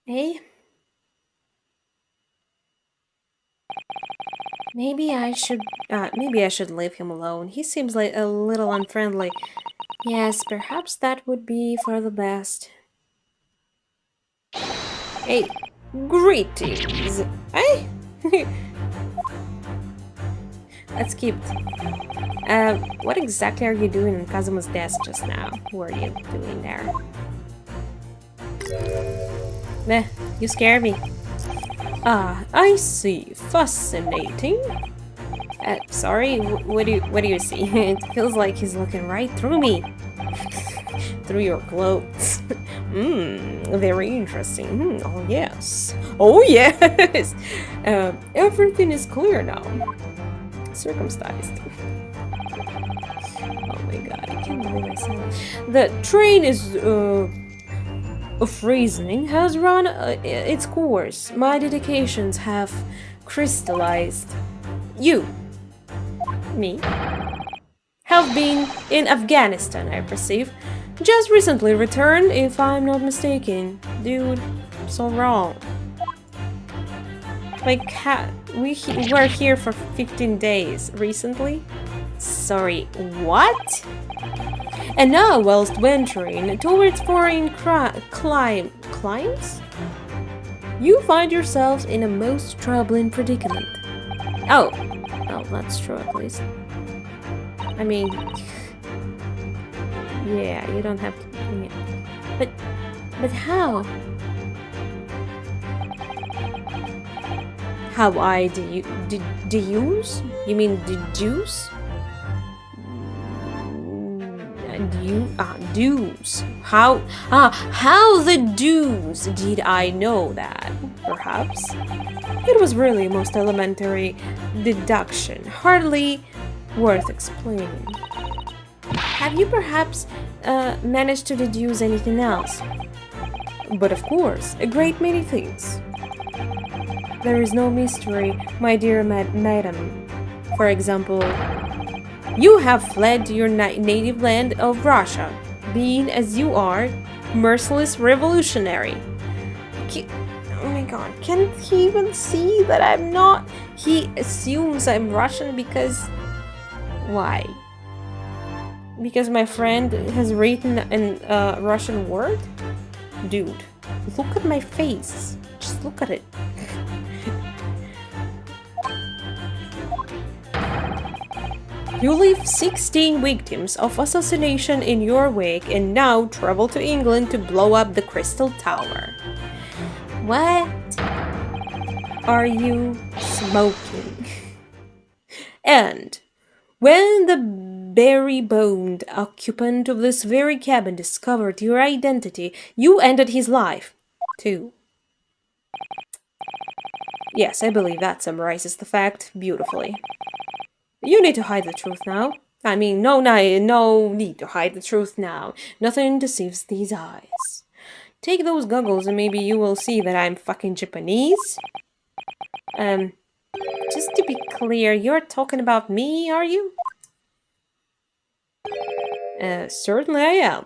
Eh? Maybe I should leave him alone. He seems like a little unfriendly. Yes, perhaps that would be for the best. Hey, greetings. Hey? Let's keep it. What exactly are you doing on Kazuma's desk just now? What are you doing there? Meh, you scare me. Ah, I see. Fascinating. Sorry, what do you see? It feels like he's looking right through me. Through your clothes. Very interesting. Oh yes. Oh yes! Everything is clear now. Circumcised. Oh my god, I can't believe I said that. The train is, of reasoning has run its course. My dedications have crystallized. You, me, have been in Afghanistan, I perceive. Just recently returned, if I'm not mistaken. Dude, so wrong. Like, we were here for 15 days recently? Sorry, what? And now, whilst venturing towards foreign climes, you find yourselves in a most troubling predicament. Oh, that's true at least. I mean, yeah, you don't have to. Yeah. But how? How I deduce? You mean deduce? Deuce. How the deuce did I know that? Perhaps? It was really a most elementary deduction, hardly worth explaining. Have you perhaps managed to deduce anything else? But of course, a great many things. There is no mystery, my dear madam. For example, you have fled to your native land of Russia, being as you are, merciless revolutionary. Oh my god, can't he even see that I'm not? He assumes I'm Russian because... Why? Because my friend has written a Russian word? Dude, look at my face. Just look at it. You leave 16 victims of assassination in your wake and now travel to England to blow up the Crystal Tower. What are you smoking? And when the berry-boned occupant of this very cabin discovered your identity, you ended his life, too. Yes, I believe that summarizes the fact beautifully. You need to hide the truth now. I mean, no need to hide the truth now. Nothing deceives these eyes. Take those goggles and maybe you will see that I'm fucking Japanese. Just to be clear, you're talking about me, are you? Certainly I am.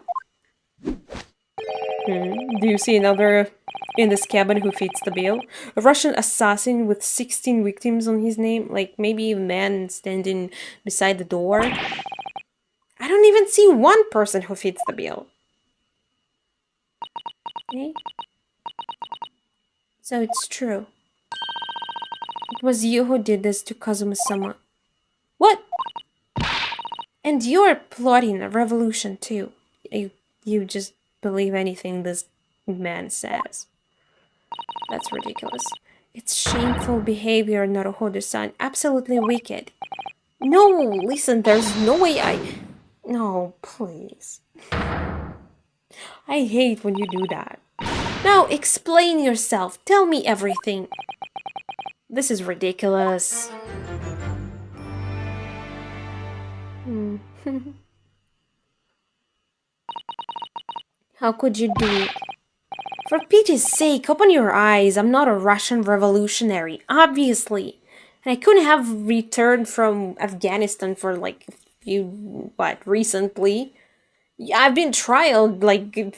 Do you see another in this cabin who fits the bill? A Russian assassin with 16 victims on his name? Like maybe a man standing beside the door? I don't even see one person who fits the bill. Okay. So it's true. It was you who did this to Kazuma-sama. What? And you're plotting a revolution too. You just believe anything this man says. That's ridiculous. It's shameful behavior, Naruhodo-san. Absolutely wicked. No, listen, there's no way No, please. I hate when you do that. Now explain yourself. Tell me everything. This is ridiculous. How could you do it? For Pete's sake, open your eyes. I'm not a Russian revolutionary, obviously. And I couldn't have returned from Afghanistan for like recently. Yeah, I've been trialed like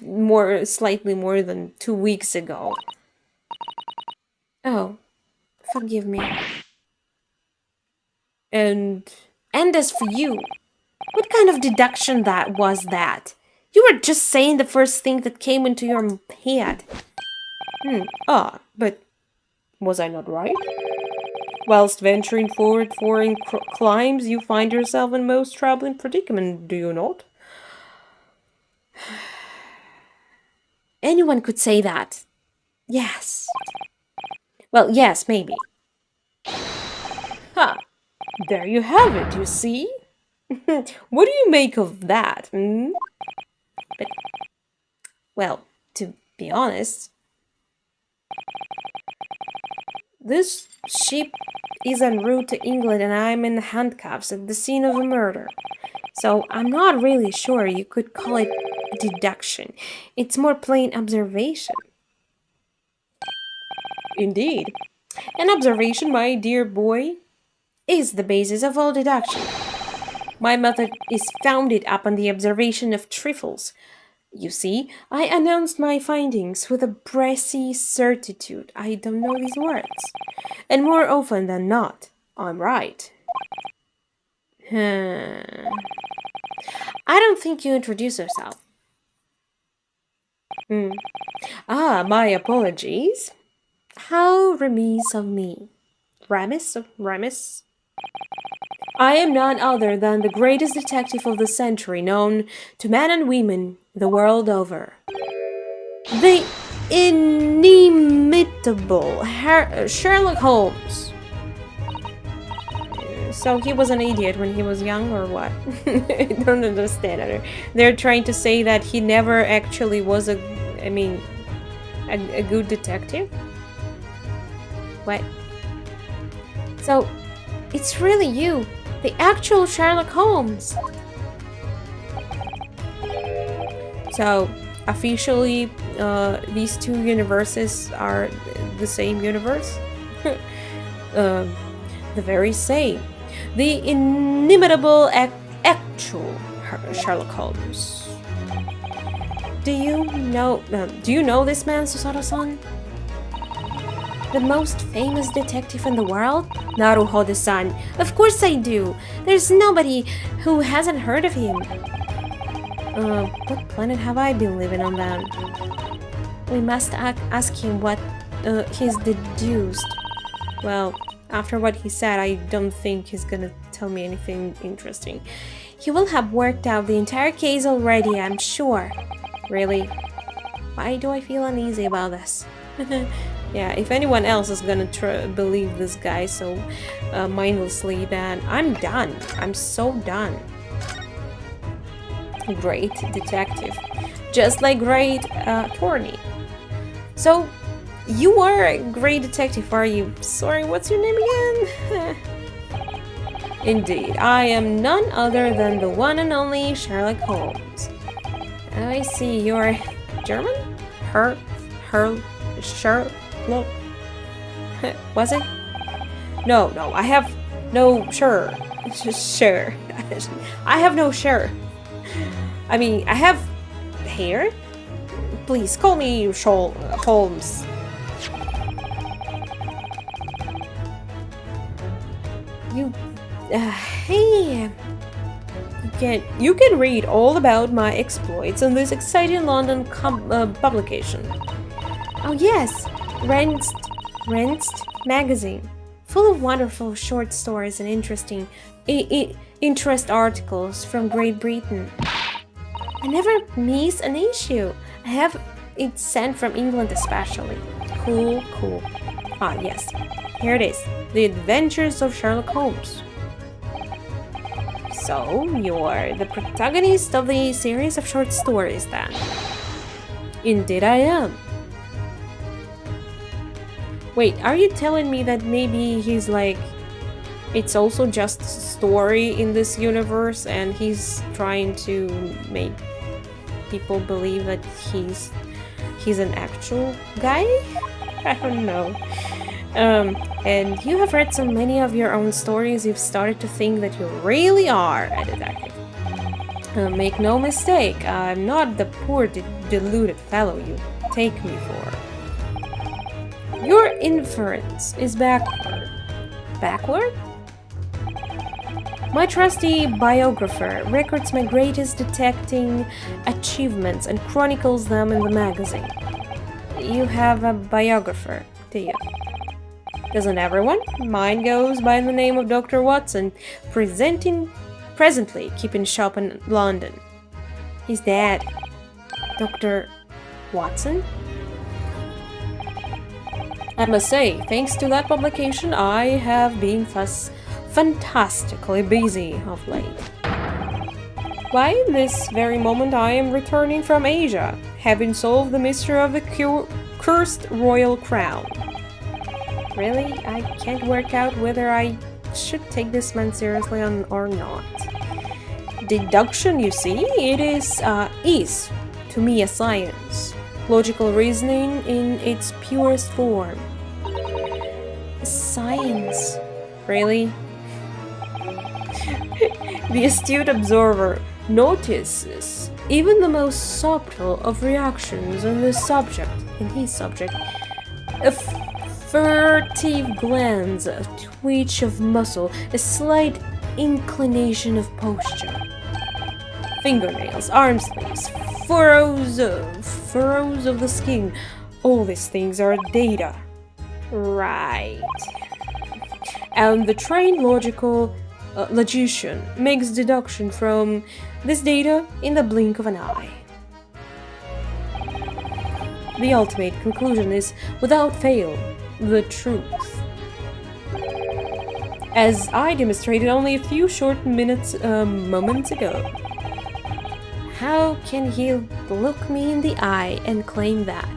slightly more than 2 weeks ago. Oh, forgive me. And as for you, what kind of deduction was that? You were just saying the first thing that came into your head. But was I not right? Whilst venturing forward foreign climes, you find yourself in most troubling predicament, do you not? Anyone could say that. Yes. Well, yes, maybe. Ha! There you have it, you see? What do you make of that, But, well, to be honest, this ship is en route to England and I'm in handcuffs at the scene of a murder. So I'm not really sure you could call it a deduction. It's more plain observation. Indeed. An observation, my dear boy, is the basis of all deduction. My method is founded upon the observation of trifles. You see, I announced my findings with a brassy certitude. I don't know these words. And more often than not, I'm right. I don't think you introduced yourself. My apologies. How remiss of me. Remiss? I am none other than the greatest detective of the century, known to men and women the world over. The inimitable Sherlock Holmes. So he was an idiot when he was young, or what? I don't understand. They're trying to say that he never actually was a good detective? What? So, it's really you, the actual Sherlock Holmes. So, officially, these two universes are the same universe? The very same. The inimitable actual Sherlock Holmes. Do you know this man, Susato-san? The most famous detective in the world? Naruhodo-san. Of course I do. There's nobody who hasn't heard of him. What planet have I been living on then? We must ask him what he's deduced. Well, after what he said, I don't think he's gonna tell me anything interesting. He will have worked out the entire case already, I'm sure. Really? Why do I feel uneasy about this? Yeah, if anyone else is gonna believe this guy so mindlessly, then I'm done. I'm so done. Great detective. Just like great attorney. So, you are a great detective, are you? Sorry, what's your name again? Indeed, I am none other than the one and only Sherlock Holmes. I see you're German? Sherlock? Was it? No, I have no sure. Sure. I have no sure. I mean, I have hair? Please, call me Holmes. Hey, you can read all about my exploits in this exciting London publication. Oh yes, Renst magazine, full of wonderful short stories and interesting interest articles from Great Britain. I never miss an issue. I have it sent from England especially. Cool. Ah yes, here it is. The Adventures of Sherlock Holmes. So, you're the protagonist of the series of short stories then? Indeed I am. Wait, are you telling me that maybe he's like... It's also just a story in this universe and he's trying to make people believe that he's an actual guy? I don't know. And you have read so many of your own stories, you've started to think that you really are a detective. Make no mistake, I'm not the poor deluded fellow you take me for. Your inference is backward. Backward? My trusty biographer records my greatest detecting achievements and chronicles them in the magazine. You have a biographer, do you? Doesn't everyone? Mine goes by the name of Dr. Watson, presently keeping shop in London. He's dead. Dr. Watson? I must say, thanks to that publication, I have been fantastically busy of late. Why, this very moment I am returning from Asia, having solved the mystery of the cursed royal crown. Really? I can't work out whether I should take this man seriously or not. Deduction, you see, it is to me a science. Logical reasoning in its purest form. Science? Really? The astute observer notices even the most subtle of reactions in his subject, a furtive glance, a twitch of muscle, a slight inclination of posture. Fingernails, arm sleeves, furrows of the skin, all these things are data. Right. And the trained logician makes deduction from this data in the blink of an eye. The ultimate conclusion is, without fail, the truth. As I demonstrated only a few short moments ago. How can he look me in the eye and claim that?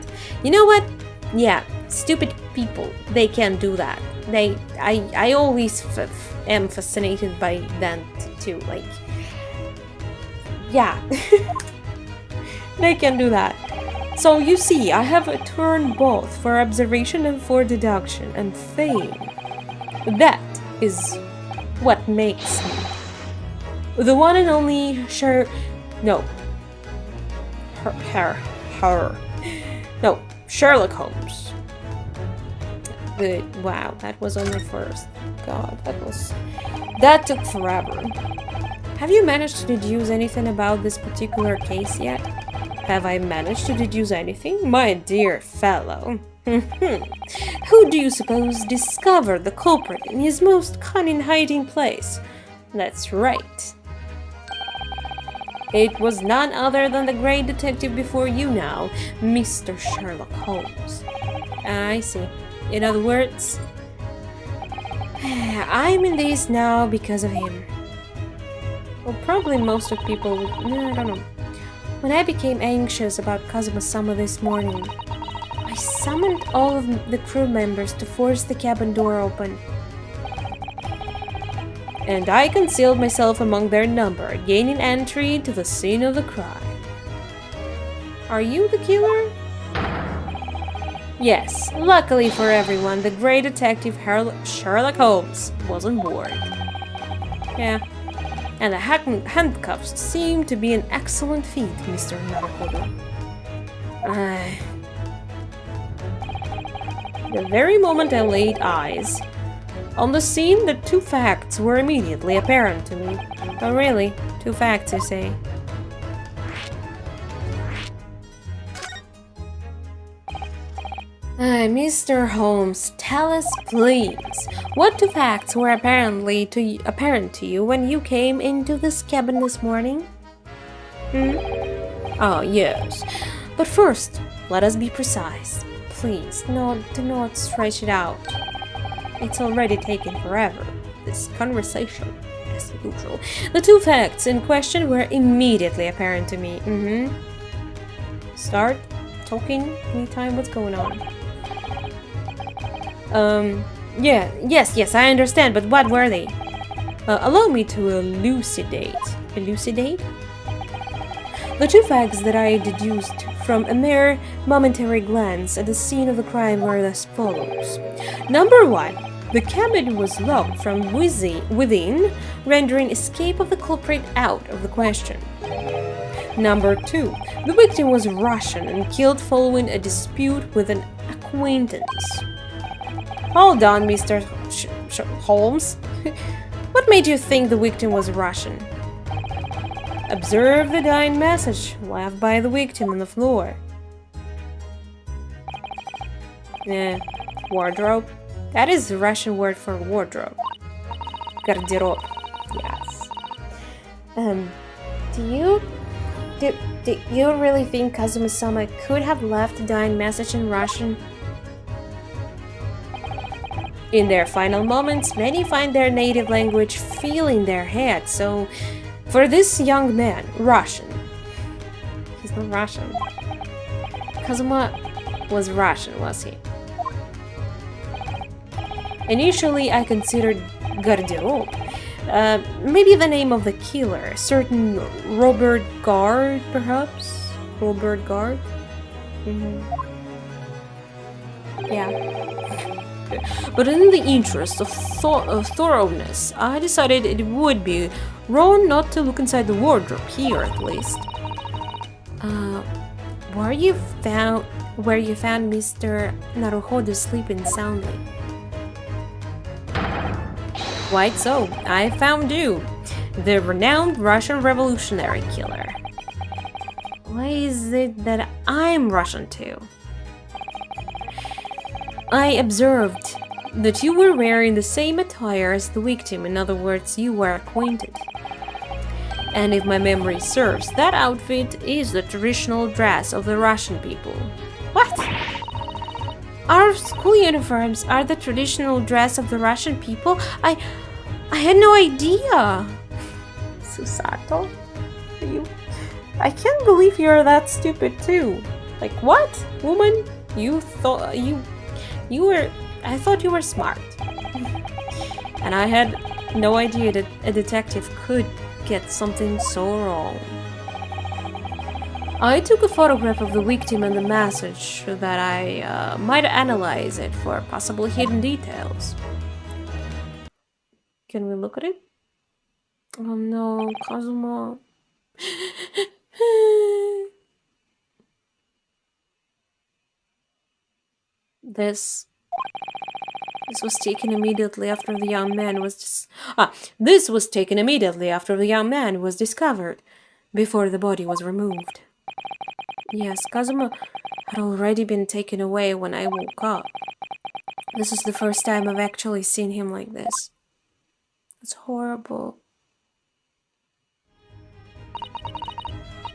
You know what? Yeah, stupid people, they can't do that. I always am fascinated by them too, like... Yeah. They can do that. So you see, I have a turn both for observation and for deduction, and fame. That is what makes me the one and only Sherlock Holmes. Wow, that was only first. God, that took forever. Have you managed to deduce anything about this particular case yet? Have I managed to deduce anything? My dear fellow. Who do you suppose discovered the culprit in his most cunning hiding place? That's right. It was none other than the great detective before you now, Mr. Sherlock Holmes. I see. In other words, I'm in this now because of him. Well, probably most of people... I don't know. When I became anxious about Kazuma-sama this morning, I summoned all of the crew members to force the cabin door open. and I concealed myself among their number, gaining entry to the scene of the crime. Are you the killer? Yes, luckily for everyone, the great detective Sherlock Holmes was on board. Yeah, and the handcuffs seem to be an excellent feat, Mr. Naruhodo. The very moment I laid eyes on the scene, the two facts were immediately apparent to me. Oh really? Two facts, you say? Mr. Holmes, tell us please, what two facts were apparent to you when you came into this cabin this morning? Oh, yes. But first, let us be precise. Please, do not stretch it out. It's already taken forever, this conversation, as usual. The two facts in question were immediately apparent to me. Start talking anytime, what's going on? Yes, I understand, but what were they? Allow me to elucidate. Elucidate? The two facts that I deduced from a mere momentary glance at the scene of the crime were as follows. Number one, the cabin was locked from within, rendering escape of the culprit out of the question. Number two, the victim was Russian and killed following a dispute with an acquaintance. Hold on, Mr. Holmes. What made you think the victim was Russian? Observe the dying message left by the victim on the floor. Wardrobe. That is the Russian word for wardrobe. Гардероб. Yes. Do you really think Kazuma-sama could have left a dying message in Russian? In their final moments, many find their native language feel in their head, so for this young man, Russian. He's not Russian. Kazuma was Russian, was he? Initially, I considered Garderobe. Maybe the name of the killer, a certain Robert Guard, perhaps? Robert Guard? Yeah. But in the interest of thoroughness, I decided it would be wrong not to look inside the wardrobe, here at least. Where you found Mr. Naruhodo sleeping soundly? Quite so, I found you, the renowned Russian revolutionary killer. Why is it that I'm Russian too? I observed that you were wearing the same attire as the victim, in other words, you were acquainted. And if my memory serves, that outfit is the traditional dress of the Russian people. What? Our school uniforms are the traditional dress of the Russian people? I had no idea. Susato? I can't believe you're that stupid too. Like what? Woman? I thought you were smart. And I had no idea that a detective could get something so wrong. I took a photograph of the victim and the message so that I might analyze it for possible hidden details. Can we look at it? Oh no, Kazuma. This was taken immediately after the young man was this was taken immediately after the young man was discovered, before the body was removed. Yes, Kazuma had already been taken away when I woke up. This is the first time I've actually seen him like this. It's horrible.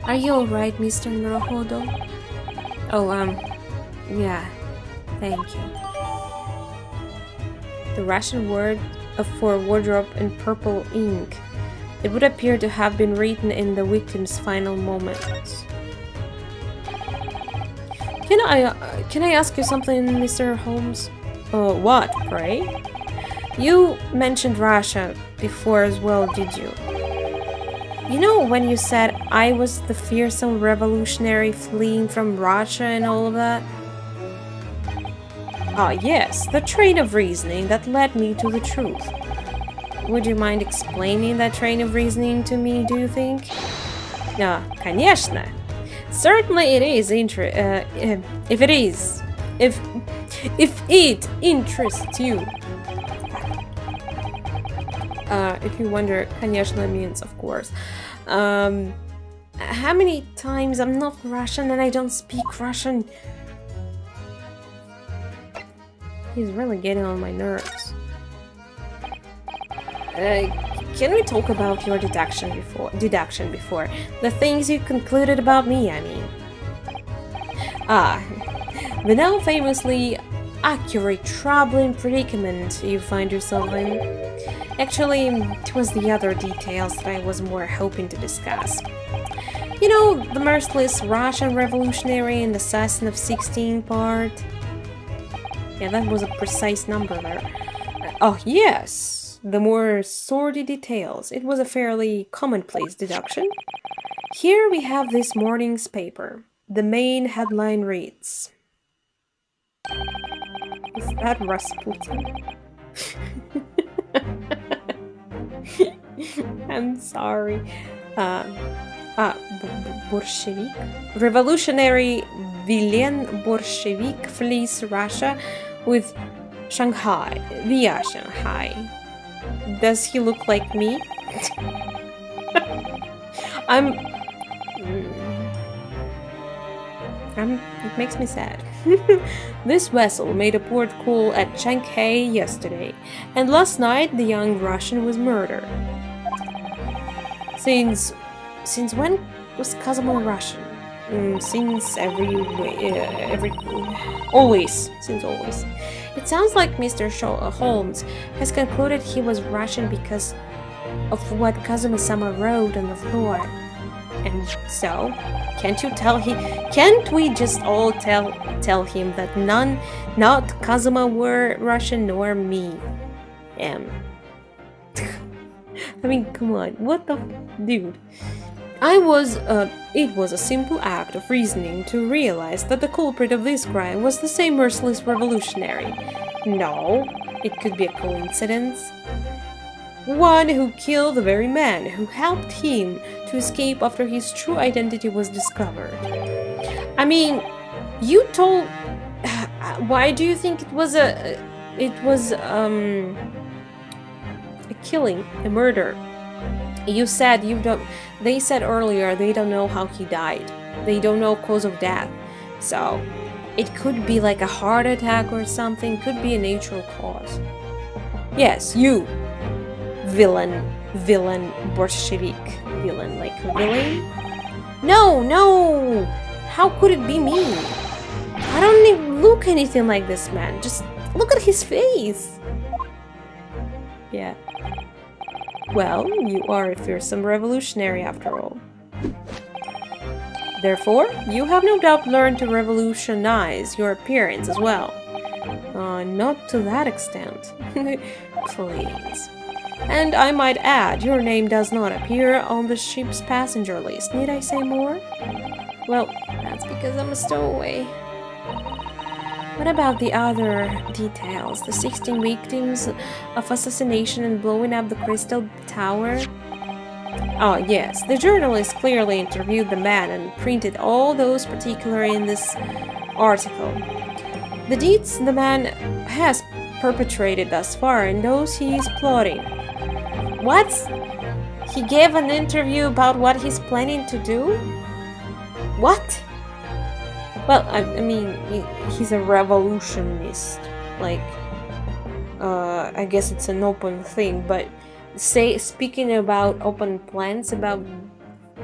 Are you alright, Mr. Naruhodo? Oh, yeah. Thank you. The Russian word for wardrobe in purple ink. It would appear to have been written in the victim's final moments. Can I ask you something, Mr. Holmes? What, pray? You mentioned Russia. before as well, did you? You know when you said I was the fearsome revolutionary fleeing from Russia and all of that? Ah, yes, the train of reasoning that led me to the truth. Would you mind explaining that train of reasoning to me, do you think? Конечно. Certainly it is if it interests you. If you wonder, конечно means of course. How many times I'm not Russian and I don't speak Russian? He's really getting on my nerves. Can we talk about your deduction before? The things you concluded about me, I mean. The now famously accurate troubling predicament you find yourself in. Actually, it was the other details that I was more hoping to discuss. You know, the merciless Russian revolutionary and assassin of 16 part? Yeah, that was a precise number there. Oh, yes! The more sordid details. It was a fairly commonplace deduction. Here we have this morning's paper. The main headline reads... Is that Rasputin? I'm sorry. Bolshevik? Revolutionary Villain Bolshevik flees Russia with Shanghai, via Shanghai. Does he look like me? It makes me sad. This vessel made a port call at Shanghai yesterday, and last night the young Russian was murdered. Since when was Kazuma Russian? Since always. It sounds like Mr. Holmes has concluded he was Russian because of what Kazuma-sama wrote on the floor. And so, can't we just all tell him that not Kazuma were Russian nor me am? I mean, come on, what the dude? It was a simple act of reasoning to realize that the culprit of this crime was the same merciless revolutionary. No, it could be a coincidence. One who killed the very man who helped him to escape after his true identity was discovered. I mean, you told... Why do you think it was a killing, a murder? You said you don't... They said earlier they don't know how he died. They don't know cause of death. So, it could be like a heart attack or something. Could be a natural cause. Yes, you. Villain, Bolshevik. Villain, like villain? No! How could it be me? I don't even look anything like this man. Just look at his face. Yeah. Well, you are a fearsome revolutionary after all. Therefore, you have no doubt learned to revolutionize your appearance as well. Not to that extent. Please. And I might add, your name does not appear on the ship's passenger list. Need I say more? Well, that's because I'm a stowaway. What about the other details? The 16 victims of assassination and blowing up the Crystal Tower? Oh, yes. The journalist clearly interviewed the man and printed all those particulars in this article. The deeds the man has perpetrated thus far and those he is plotting. What? He gave an interview about what he's planning to do? What? Well, I mean, he's a revolutionist. Like, I guess it's an open thing, but speaking about open plans, about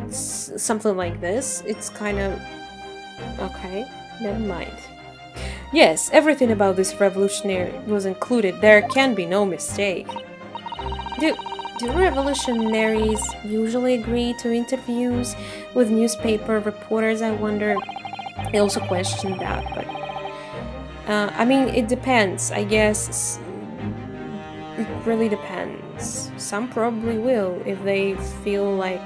something like this, it's kind of... Okay, never mind. Yes, everything about this revolutionary was included. There can be no mistake. Do revolutionaries usually agree to interviews with newspaper reporters? I wonder. I also questioned that, but I mean, it depends. I guess it really depends. some probably will if they feel like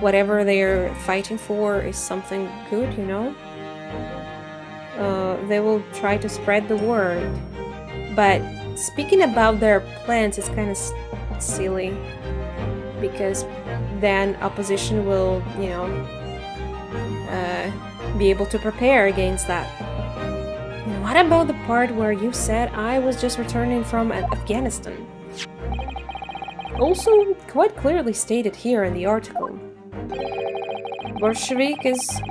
whatever they're fighting for is something good, you know? They will try to spread the word. But speaking about their plans is kind of silly, because then opposition will, you know, be able to prepare against that. What about the part where you said I was just returning from Afghanistan? Also, quite clearly stated here in the article. Bolshevik is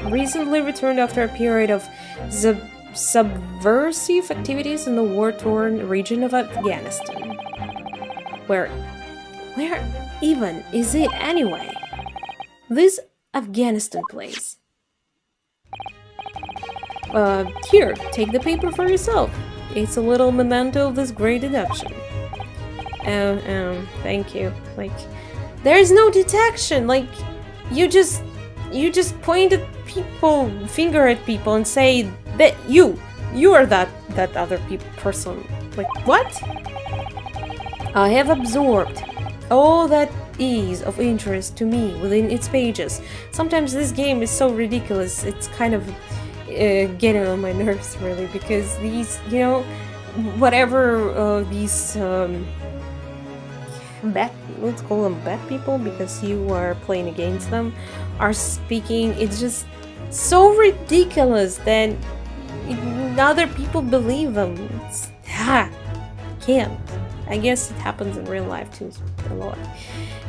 recently returned after a period of subversive activities in the war-torn region of Afghanistan. Where even is it anyway? This Afghanistan place. Here, take the paper for yourself. It's a little memento of this great deduction. Thank you. Like, there's no detection. Like, you just point at people, finger at people, and say that you are that other person. Like, what? I have absorbed all that is of interest to me within its pages. Sometimes this game is so ridiculous. It's kind of getting on my nerves, really, because these, you know, whatever these let's call them bad people, because you are playing against them, are speaking. It's just so ridiculous that other people believe them. Can't. I guess it happens in real life too a lot,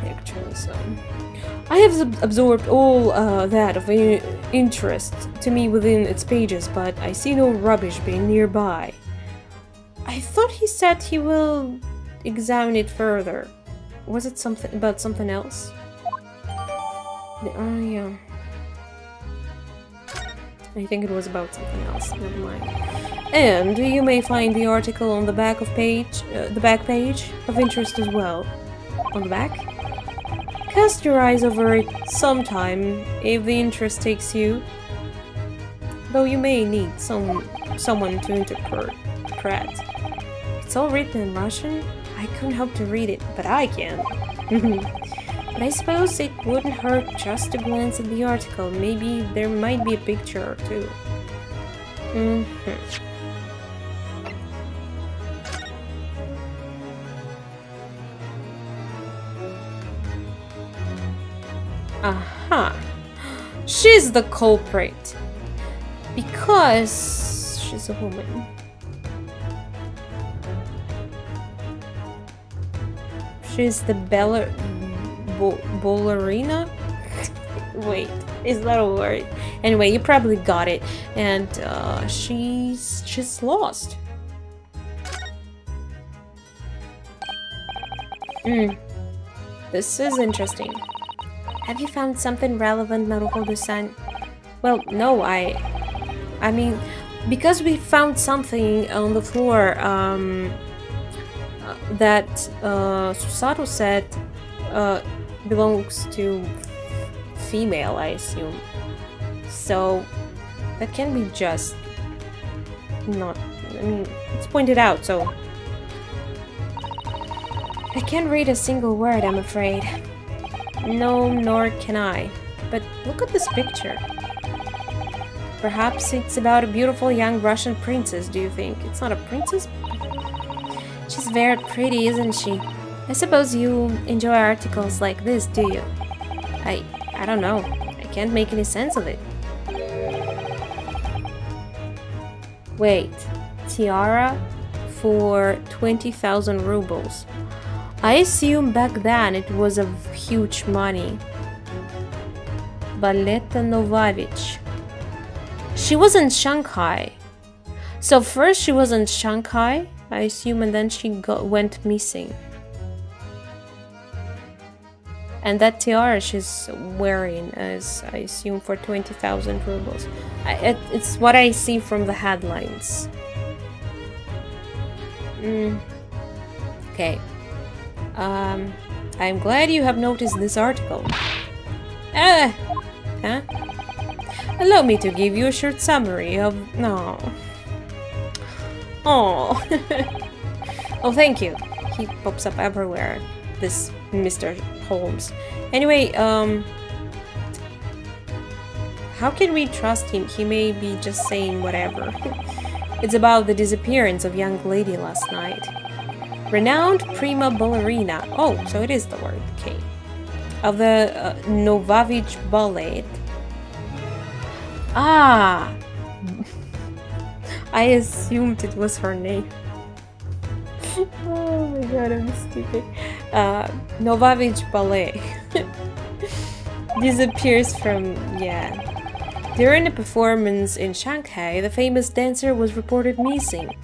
actually. So I have absorbed all that of interest to me within its pages, but I see no rubbish being nearby. I thought he said he will examine it further. Was it something about something else? Yeah. I think it was about something else. Never mind. And you may find the article on the back page of interest as well. On the back? Cast your eyes over it sometime if the interest takes you. Though you may need someone to interpret. It's all written in Russian. I couldn't hope to read it, but I can. But I suppose it wouldn't hurt just to glance at the article. Maybe there might be a picture or two. Aha! She's the culprit. Because she's a woman. She's the ballerina? Wait, is that a word? Anyway, you probably got it. And she's just lost. This is interesting. Have you found something relevant, Naruhodo-san? Well, no, I mean, because we found something on the floor, that Susato said belongs to female, I assume. So that can be just not, I mean, it's pointed out, so I can't read a single word, I'm afraid. No, nor can I. But look at this picture. Perhaps it's about a beautiful young Russian princess, do you think? It's not a princess? She's very pretty, isn't she? I suppose you enjoy articles like this, do you? I don't know. I can't make any sense of it. Wait. Tiara for 20,000 rubles. I assume back then it was of huge money. Baleta Novavich. She was in Shanghai. So first she was in Shanghai, I assume, and then she went missing. And that tiara she's wearing is, I assume, for 20,000 rubles. It's what I see from the headlines. Okay. I'm glad you have noticed this article. Huh? Allow me to give you a short summary of... No. Oh. Oh, thank you. He pops up everywhere, this Mr. Holmes. Anyway, how can we trust him? He may be just saying whatever. It's about the disappearance of young lady last night. Renowned prima ballerina. Oh, so it is the word K. Of the Novavich Ballet. Ah! I assumed it was her name. Oh my god, I'm stupid. Novavich Ballet. Disappears from... yeah. During a performance in Shanghai, the famous dancer was reported missing.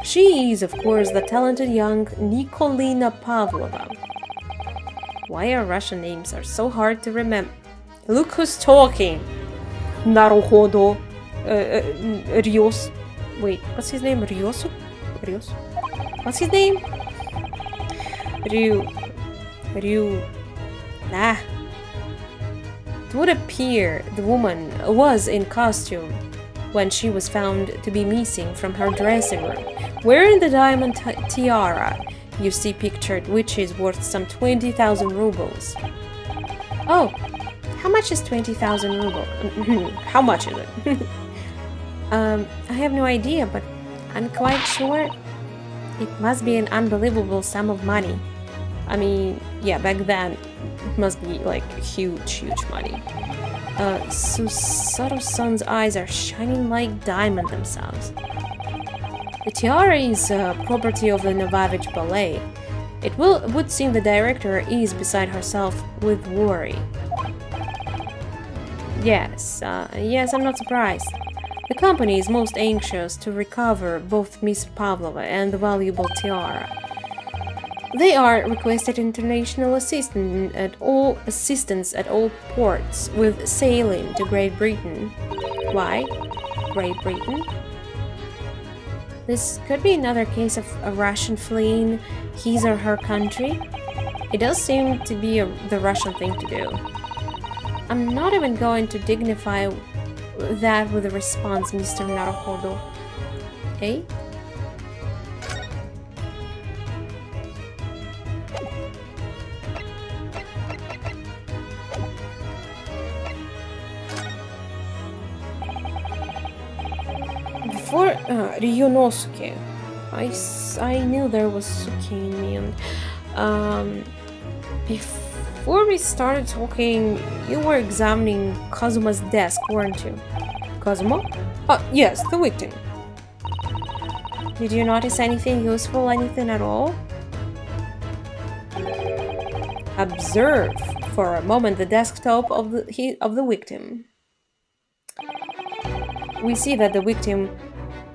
She is, of course, the talented young Nikolina Pavlova. Why our Russian names are so hard to remember? Look who's talking! Naruhodo. Ryos. Wait, what's his name? Ryosu? Ryos? What's his name? Ryu. Nah. It would appear the woman was in costume when she was found to be missing from her dressing room, wearing the diamond tiara you see pictured, which is worth some 20,000 rubles. Oh, how much is 20,000 rubles? How much is it? I have no idea, but I'm quite sure it must be an unbelievable sum of money. I mean, yeah, back then it must be like huge money. Susaru-san's eyes are shining like diamond themselves. The tiara is property of the Novavich Ballet. It would seem the director is beside herself with worry. Yes, I'm not surprised. The company is most anxious to recover both Miss Pavlova and the valuable tiara. They are requested international assistance at all ports with sailing to Great Britain. Why? Great Britain? This could be another case of a Russian fleeing his or her country. It does seem to be the Russian thing to do. I'm not even going to dignify that with a response, Mr. Naruhodo. Eh? Before Ryunosuke, I knew there was Suki in me, and before we started talking, you were examining Kazuma's desk, weren't you? Kazuma? Yes, the victim. Did you notice anything useful, anything at all? Observe for a moment the desktop of the victim. We see that the victim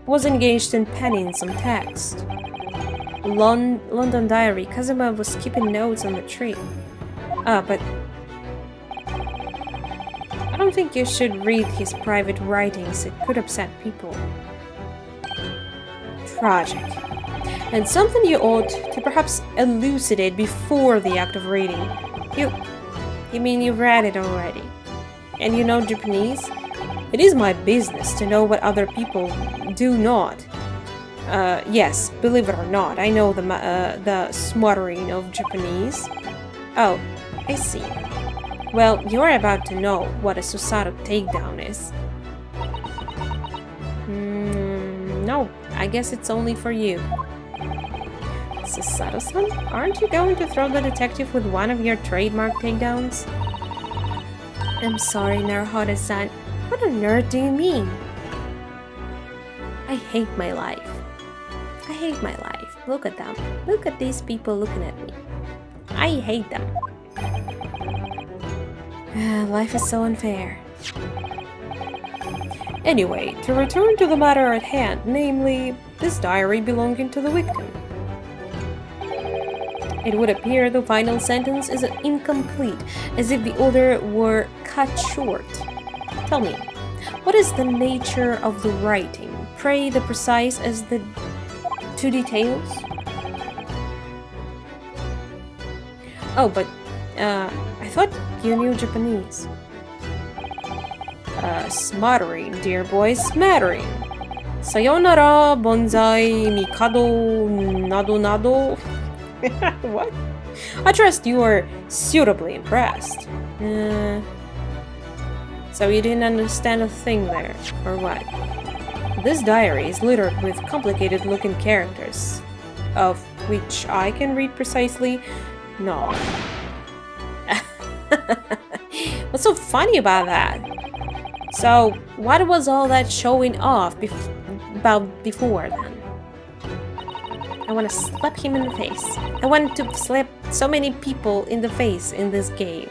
was engaged in penning some text. London Diary. Kazuma was keeping notes on the tree. But I don't think you should read his private writings. It could upset people. Tragic. And something you ought to perhaps elucidate before the act of reading. You mean you've read it already? And you know Japanese? It is my business to know what other people do not. Yes, believe it or not, I know the smattering of Japanese. Oh, I see. Well, you're about to know what a Susaru takedown is. No, I guess it's only for you. Susaru-san, aren't you going to throw the detective with one of your trademark takedowns? I'm sorry, Naruhodo-san. What on earth do you mean? I hate my life. I hate my life. Look at them. Look at these people looking at me. I hate them. Life is so unfair. Anyway, to return to the matter at hand, namely, this diary belonging to the victim. It would appear the final sentence is incomplete, as if the order were cut short. Tell me, what is the nature of the writing? Pray the precise as the two details? Oh, but I thought you knew Japanese. Smattering, dear boy, smattering. Sayonara, bonsai, mikado, nado nado. What? I trust you are suitably impressed. So you didn't understand a thing there, or what? This diary is littered with complicated-looking characters, of which I can read precisely. No. What's so funny about that? So, what was all that showing off about before then? I want to slap him in the face. I want to slap so many people in the face in this game.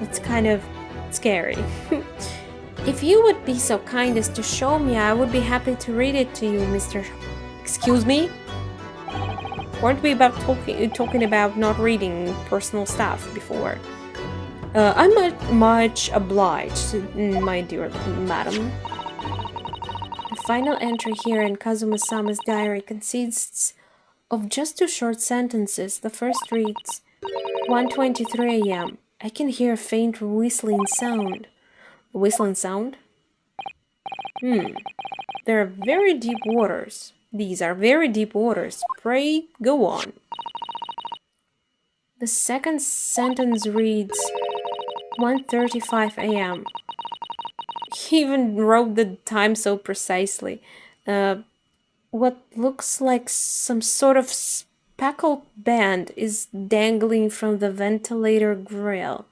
It's kind of scary. If you would be so kind as to show me, I would be happy to read it to you, Mr. Excuse me? Weren't we about talking about not reading personal stuff before? I'm much obliged, my dear madam. The final entry here in Kazuma-sama's diary consists of just two short sentences. The first reads, 1:23 a.m. I can hear a faint whistling sound. A whistling sound? There are very deep waters. These are very deep waters. Pray, go on. The second sentence reads, 1:35 a.m. He even wrote the time so precisely. What looks like some sort of speckled band is dangling from the ventilator grill.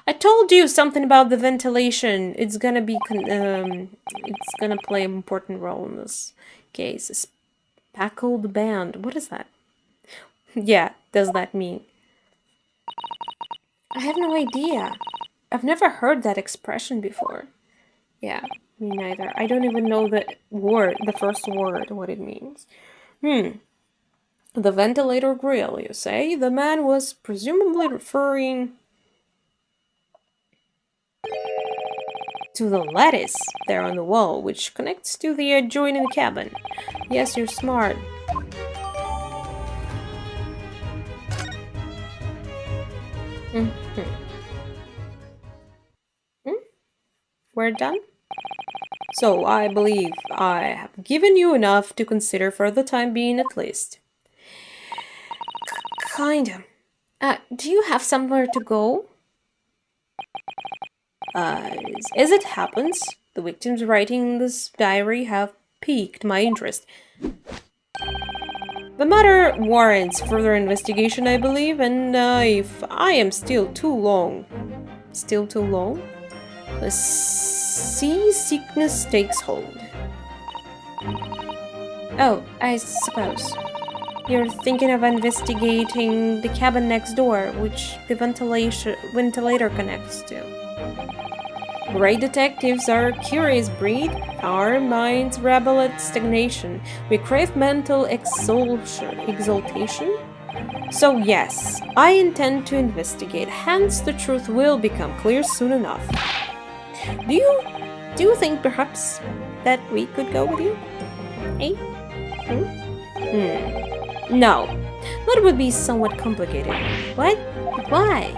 I told you something about the ventilation. It's gonna be it's gonna play an important role in this case. A speckled band. What is that? Yeah, does that mean? I have no idea. I've never heard that expression before. Yeah, me neither. I don't even know the word, the first word, what it means. The ventilator grill, you say? The man was presumably referring to the lattice there on the wall, which connects to the adjoining cabin. Yes, you're smart. We're done? So, I believe I have given you enough to consider for the time being at least. Kinda. Do you have somewhere to go? As it happens, the victims writing this diary have piqued my interest. The matter warrants further investigation, I believe, and if I am still too long, the seasickness takes hold. Oh, I suppose. You're thinking of investigating the cabin next door, which the ventilator connects to. Great detectives are a curious breed. Our minds rebel at stagnation. We crave mental exaltation. So yes, I intend to investigate, hence the truth will become clear soon enough. Do you think perhaps that we could go with you? Eh? No, that would be somewhat complicated. What? Why?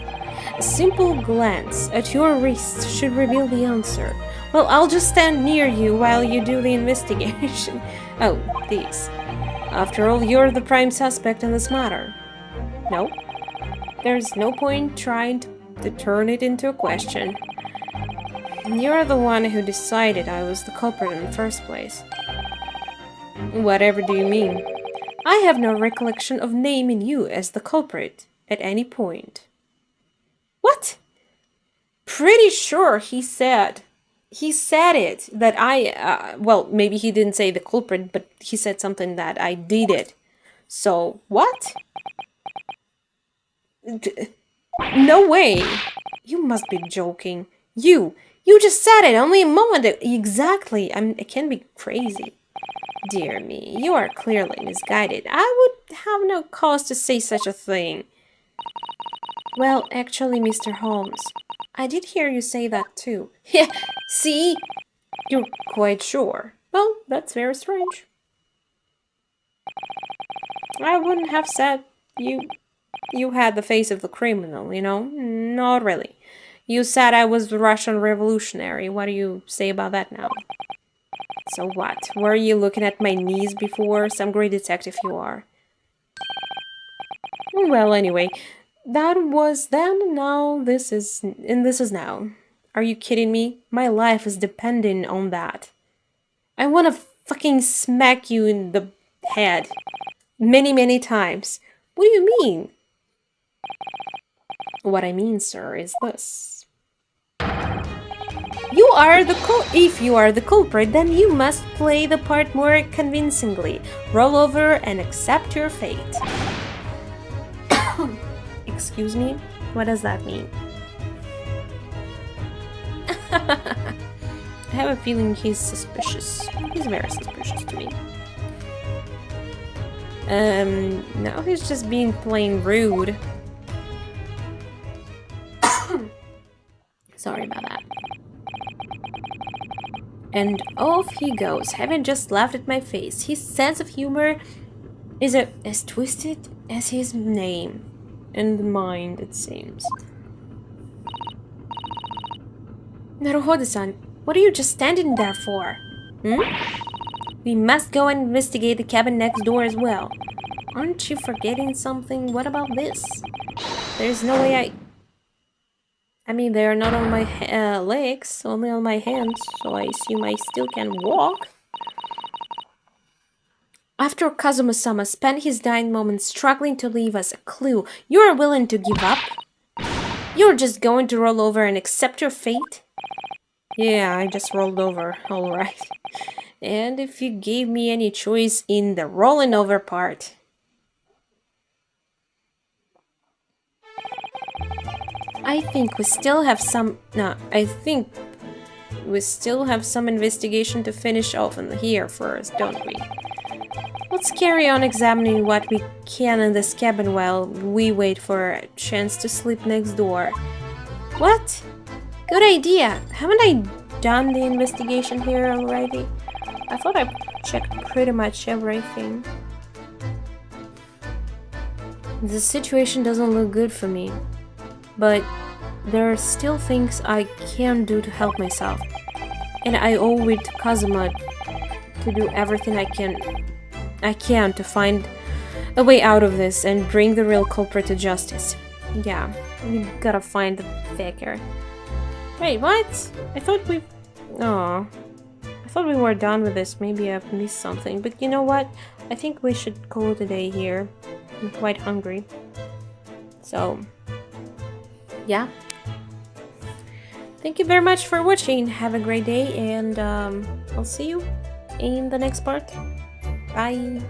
A simple glance at your wrist should reveal the answer. Well, I'll just stand near you while you do the investigation. Oh, these. After all, you're the prime suspect in this matter. No? There's no point trying to turn it into a question. You're the one who decided I was the culprit in the first place. Whatever do you mean? I have no recollection of naming you as the culprit at any point. What? Pretty sure he said it, that well, maybe he didn't say the culprit, but he said something that I did it. So, what? No way! You must be joking. You just said it only a moment ago. Exactly. I can't be crazy. Dear me, you are clearly misguided. I would have no cause to say such a thing. Well, actually, Mr. Holmes, I did hear you say that too. See? You're quite sure. Well, that's very strange. I wouldn't have said you had the face of the criminal, you know? Not really. You said I was the Russian revolutionary. What do you say about that now? So what? Were you looking at my knees before? Some great detective you are. Well, anyway, that was then, now this is, and this is now. Are you kidding me? My life is depending on that. I want to fucking smack you in the head many, many times. What do you mean? What I mean, sir, is this. You are the if you are the culprit, then you must play the part more convincingly. Roll over and accept your fate. Excuse me? What does that mean? I have a feeling he's suspicious. He's very suspicious to me. Now he's just being plain rude. Sorry about that. And off he goes, having just laughed at my face. His sense of humor is as twisted as his name. And mind, it seems. Naruhodo-san, what are you just standing there for? We must go and investigate the cabin next door as well. Aren't you forgetting something? What about this? There's no way I mean, they are not on my legs, only on my hands, so I assume I still can walk. After Kazuma-sama spent his dying moments struggling to leave us a clue, you are willing to give up? You're just going to roll over and accept your fate? Yeah, I just rolled over, alright. And if you gave me any choice in the rolling over part... I think we still have some investigation to finish off in here first, don't we? Let's carry on examining what we can in this cabin while we wait for a chance to sleep next door. What? Good idea! Haven't I done the investigation here already? I thought I checked pretty much everything. The situation doesn't look good for me. But there are still things I can do to help myself. And I owe it to Kazuma to do everything I can to find a way out of this and bring the real culprit to justice. Yeah, we gotta find the faker. Wait, what? I thought we were done with this. Maybe I've missed something. But you know what? I think we should call it a day here. I'm quite hungry. So... yeah. Thank you very much for watching. Have a great day, and I'll see you in the next part. Bye.